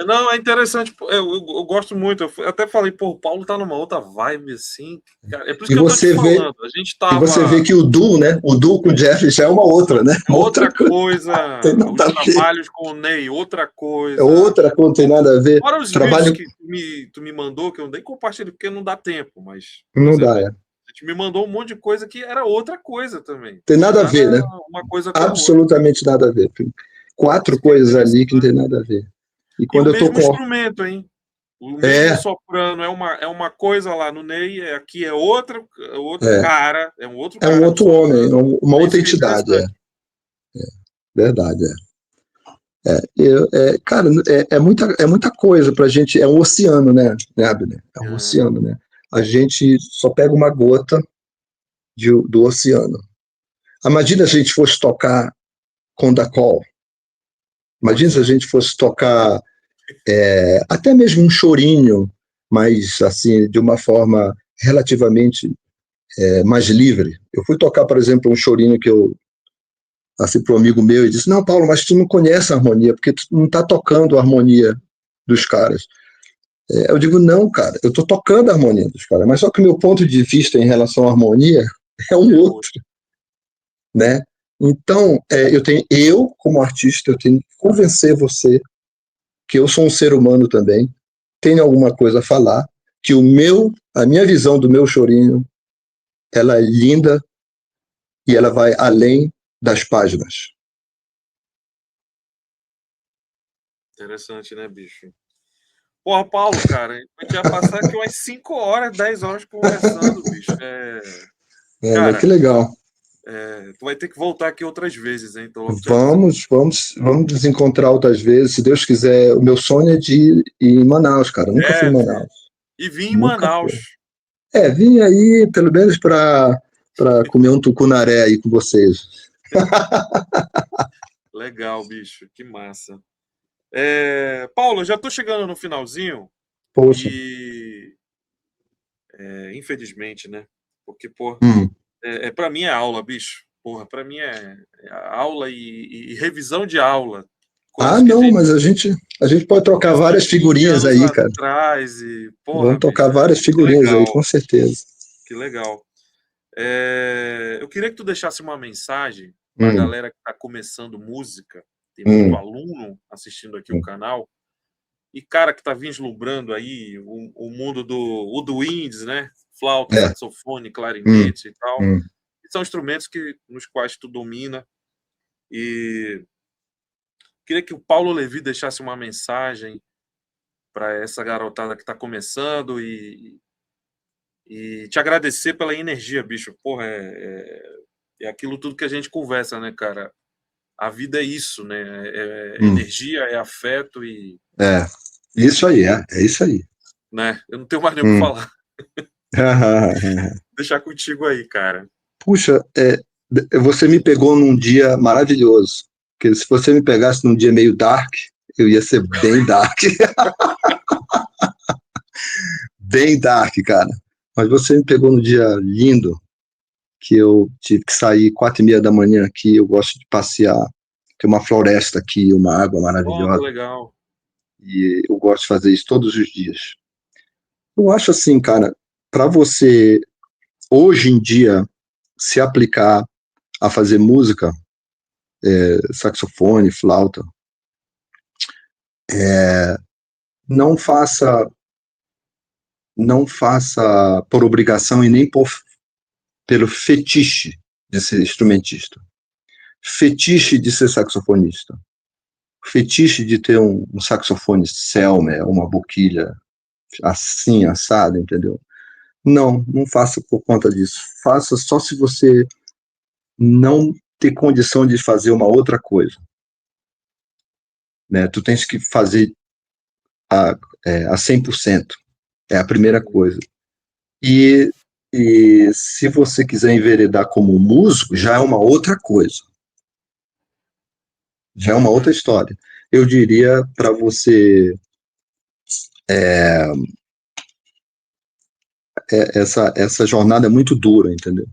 Não, é interessante. Pô, eu gosto muito. Até falei, pô, o Paulo tá numa outra vibe, assim. Cara, é por isso E que eu tô te você vê, falando. A gente e você vê tava. que o duo, né? O duo com o Jeff já é uma outra, né? É Uma outra outra coisa. coisa. Tem nada Os a ver. trabalhos com o Ney, outra É coisa. outra coisa, não tem nada a ver. Fora os vídeos Trabalho que tu me mandou, que eu nem compartilho porque não dá tempo, mas, por não exemplo, dá, é. a gente me mandou um monte de coisa que era outra coisa também. Tem Não tinha nada a nada ver, né? uma coisa com a outra. Absolutamente nada a ver. Tem quatro Isso que é coisas ali que não tem interessante. nada a ver. E E o quando eu tô mesmo com. instrumento, hein? O mesmo É, soprano é uma coisa lá no Ney, aqui é outro é. cara, é um outro É um cara no outro homem, soprano. uma É outra isso que é entidade, é. interessante. Verdade, cara, é muita coisa pra gente. É um oceano, né, Abner? É um É, oceano, né? A gente só pega uma gota do oceano. Imagina se a gente fosse tocar Condacol. Imagina pois se a é. gente fosse tocar até mesmo um chorinho, mas assim, de uma forma relativamente mais livre. Eu fui tocar, por exemplo, um chorinho que eu assim para um amigo meu e disse: Não, Paulo, mas tu não conhece a harmonia, porque tu não está tocando a harmonia dos caras. Eu digo: Não, cara, eu estou tocando a harmonia dos caras, mas só que o meu ponto de vista em relação à harmonia é um É outro, outro. né? Então, eu como artista, eu tenho que convencer você que eu sou um ser humano também, tenho alguma coisa a falar, que a minha visão do meu chorinho, ela é linda e ela vai além das páginas. Interessante, né, bicho? Porra, Paulo, cara, a gente ia passar aqui umas 5 horas, 10 horas conversando, bicho. Mas que Cara, legal. tu vai ter que voltar aqui outras vezes, hein? Tô logo te avisando. Vamos nos encontrar outras vezes, se Deus quiser. O meu sonho é de ir em Manaus, cara. Eu nunca fui em Deve. Manaus. E vim em Nunca fui. Manaus. Vim aí, pelo menos para comer um tucunaré aí com vocês. Legal, bicho. Que massa. Paulo, eu já tô chegando no finalzinho Poxa. e, infelizmente, né? Porque, pô, Hum. para mim é aula, bicho. Porra, para mim é aula e revisão de aula. Ah, Coisas que a não, gente mas a gente pode trocar começou várias 20 figurinhas anos aí, cara. atrás e, porra, Vamos tocar bicho, várias que figurinhas aí, com legal, certeza. que legal. Eu queria que tu deixasse uma mensagem para a Hum, galera que está começando música. Tem muito hum, aluno assistindo aqui o hum. canal. e cara que está vislumbrando aí o mundo do woodwinds, né? Flauta, É. saxofone, clarinete e tal. Hum. São instrumentos nos quais tu domina. E queria que o Paulo Levi deixasse uma mensagem para essa garotada que está começando e te agradecer pela energia, bicho. Porra, é aquilo tudo que a gente conversa, né, cara? A vida é isso, né? É energia, é afeto e... É, isso aí, é isso aí. Né? Eu não tenho mais nem o que falar. Deixar contigo aí, cara. Puxa, você me pegou num dia maravilhoso. Porque se você me pegasse num dia meio dark, eu ia ser bem dark. Bem dark, cara. Mas você me pegou num dia lindo, que eu tive que sair 4:30 da manhã aqui. Eu gosto de passear. Tem uma floresta aqui, uma água Oh, que maravilhosa. legal. E eu gosto de fazer isso todos os dias. Eu acho assim, cara, para você, hoje em dia, se aplicar a fazer música, saxofone, flauta, não faça não faça por obrigação e nem pelo fetiche de ser instrumentista, fetiche de ser saxofonista, fetiche de ter um saxofone Selmer, uma boquilha assim, assada, entendeu? Não faça por conta disso. Faça só se você não ter condição de fazer uma outra coisa. Né? Tu tens que fazer a 100%. É a primeira coisa. E se você quiser enveredar como músico, já é uma outra coisa. Já é uma outra história. Eu diria para você essa jornada é muito dura, entendeu?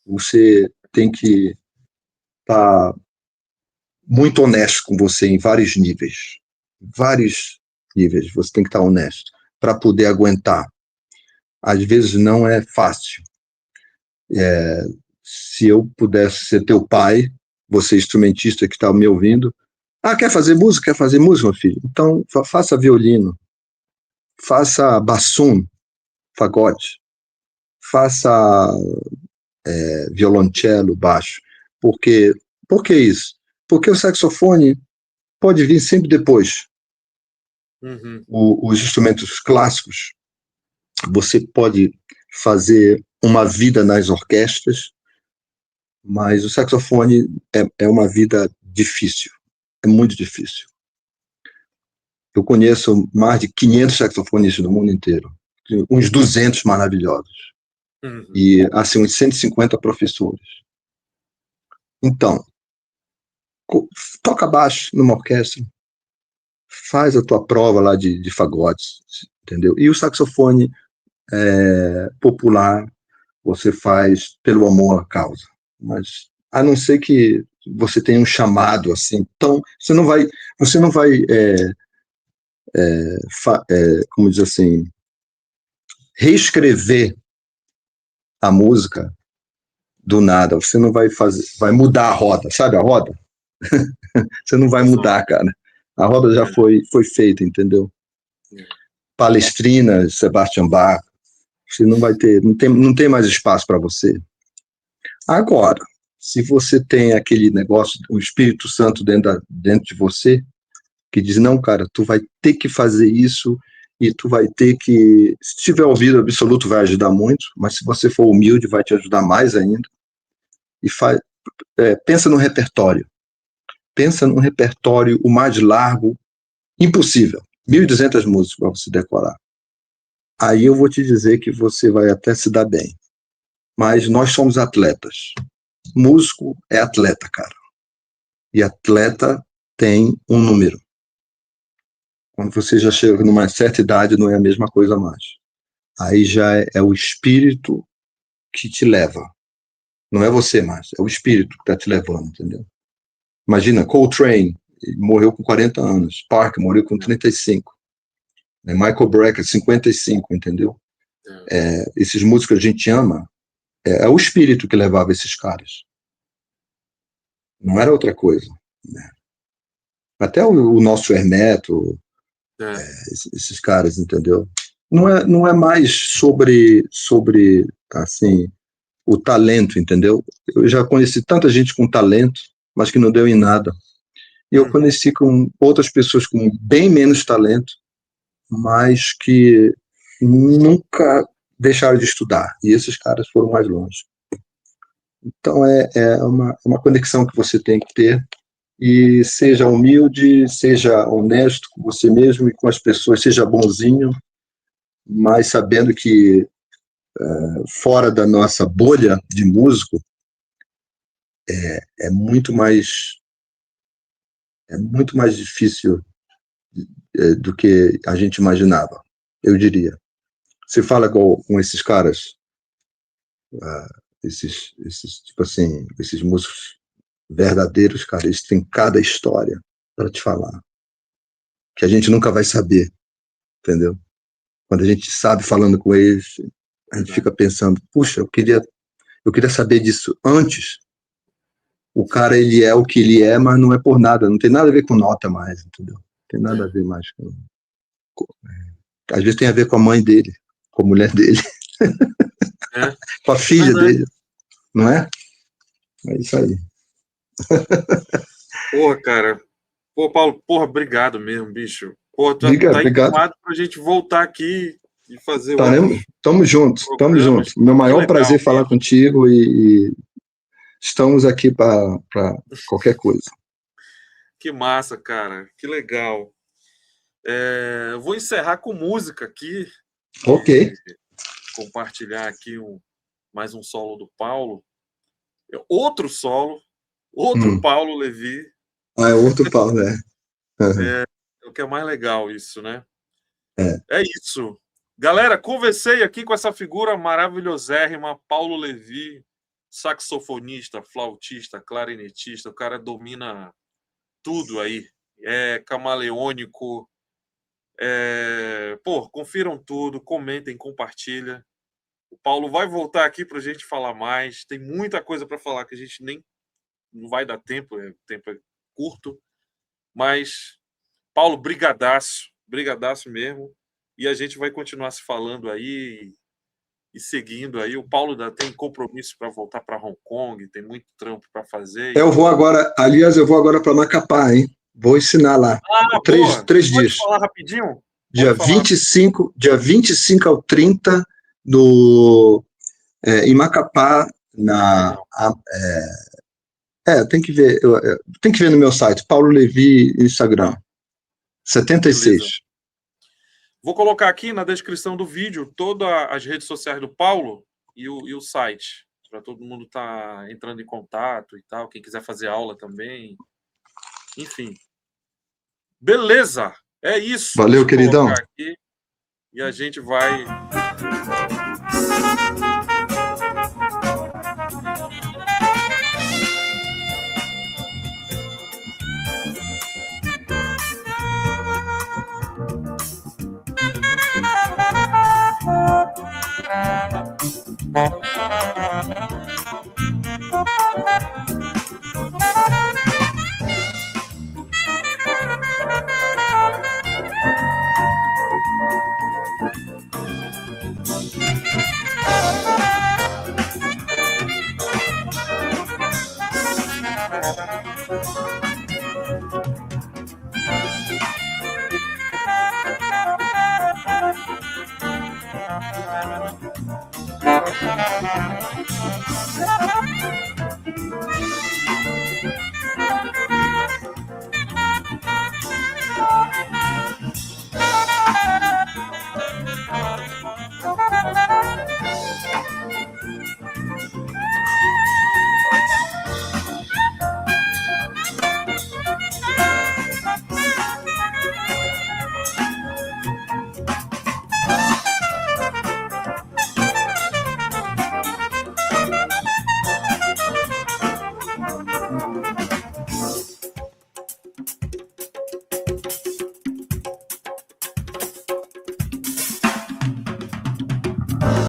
Você tem que estar muito honesto com você em vários níveis. Vários níveis, você tem que estar honesto para poder aguentar. Às vezes não é fácil. Se eu pudesse ser teu pai, você instrumentista que está me ouvindo, quer fazer música? Quer fazer música, meu filho? Então faça violino, faça bassoon, fagote, faça violoncelo, baixo. Por que isso? Porque o saxofone pode vir sempre depois. Uhum. Os instrumentos clássicos, você pode fazer uma vida nas orquestras, mas o saxofone é uma vida difícil, é muito difícil. Eu conheço mais de 500 saxofonistas do mundo inteiro, uns 200 maravilhosos, e assim, uns 150 professores. Então, toca baixo numa orquestra, faz a tua prova lá de fagotes, entendeu? E o saxofone popular você faz pelo amor à causa. Mas a não ser que você tenha um chamado assim, então você não vai como diz assim, reescrever a música do nada. Você não vai mudar a roda, sabe a roda? Você não vai mudar, cara. A roda já foi feita, entendeu? Palestrina, Sebastian Bach, você não vai ter, não tem mais espaço para você. Agora, se você tem aquele negócio, o Espírito Santo dentro de você, que diz, não, cara, tu vai ter que fazer isso e tu vai ter que, se tiver ouvido absoluto, vai ajudar muito, mas se você for humilde, vai te ajudar mais ainda. E pensa no repertório. Pensa num repertório o mais largo impossível. 1.200 músicas para você decorar. Aí eu vou te dizer que você vai até se dar bem. Mas nós somos atletas. Músico é atleta, cara. E atleta tem um número. Quando você já chega numa certa idade, não é a mesma coisa mais. Aí já é o espírito que te leva. Não é você mais, é o espírito que está te levando, entendeu? Imagina, Coltrane morreu com 40 anos, Parker morreu com 35, Michael Brecker, 55, entendeu? Esses músicos que a gente ama, é o espírito que levava esses caras. Não era outra coisa. Né? Até o nosso Hermeto, É. esses caras, entendeu? Não é mais sobre assim, o talento, entendeu? Eu já conheci tanta gente com talento, mas que não deu em nada. E eu conheci com outras pessoas com bem menos talento, mas que nunca deixaram de estudar. E esses caras foram mais longe. Então é uma conexão que você tem que ter, e seja humilde, seja honesto com você mesmo e com as pessoas, seja bonzinho, mas sabendo que fora da nossa bolha de músico é muito mais difícil do que a gente imaginava, eu diria. Você fala com esses caras, esses tipo assim, esses músicos verdadeiros, cara, eles têm cada história para te falar, que a gente nunca vai saber, entendeu? Quando a gente sabe falando com eles, a gente fica pensando, puxa, eu queria saber disso antes. O cara, ele é o que ele é, mas não é por nada, não tem nada a ver com nota mais, entendeu? Não tem nada a ver mais às vezes tem a ver com a mãe dele, com a mulher dele, com a filha dele, não é? É isso aí. Porra, cara. Pô, Paulo, porra, obrigado mesmo, bicho. Pô, tá Obrigado. informado pra gente voltar aqui e fazer Tamo juntos. Meu maior prazer falar contigo e estamos aqui para qualquer coisa. Que massa, cara. Que legal. Eu vou encerrar com música aqui. Ok. Compartilhar aqui mais um solo do Paulo. Outro solo. Outro Paulo Levi. É outro Paulo, né? É o que é mais legal isso, né? É isso. Galera, conversei aqui com essa figura maravilhosérrima, Paulo Levi, saxofonista, flautista, clarinetista. O cara domina tudo aí. É camaleônico. Pô, confiram tudo, comentem, compartilhem. O Paulo vai voltar aqui para a gente falar mais. Tem muita coisa para falar que a gente nem não vai dar tempo, o tempo é curto. Mas, Paulo, brigadaço mesmo. E a gente vai continuar se falando aí e seguindo aí. O Paulo ainda tem compromisso para voltar para Hong Kong, tem muito trampo para fazer. Eu vou agora para Macapá, hein? Vou ensinar lá. Três dias. Pode falar rapidinho? Dia 25 ao 30 em Macapá, tem que ver no meu site, Paulo Levi, Instagram, 76. Beleza. Vou colocar aqui na descrição do vídeo todas as redes sociais do Paulo e o site, para todo mundo estar entrando em contato e tal, quem quiser fazer aula também. Enfim. Beleza! É isso. Valeu, queridão. Aqui, e a gente vai...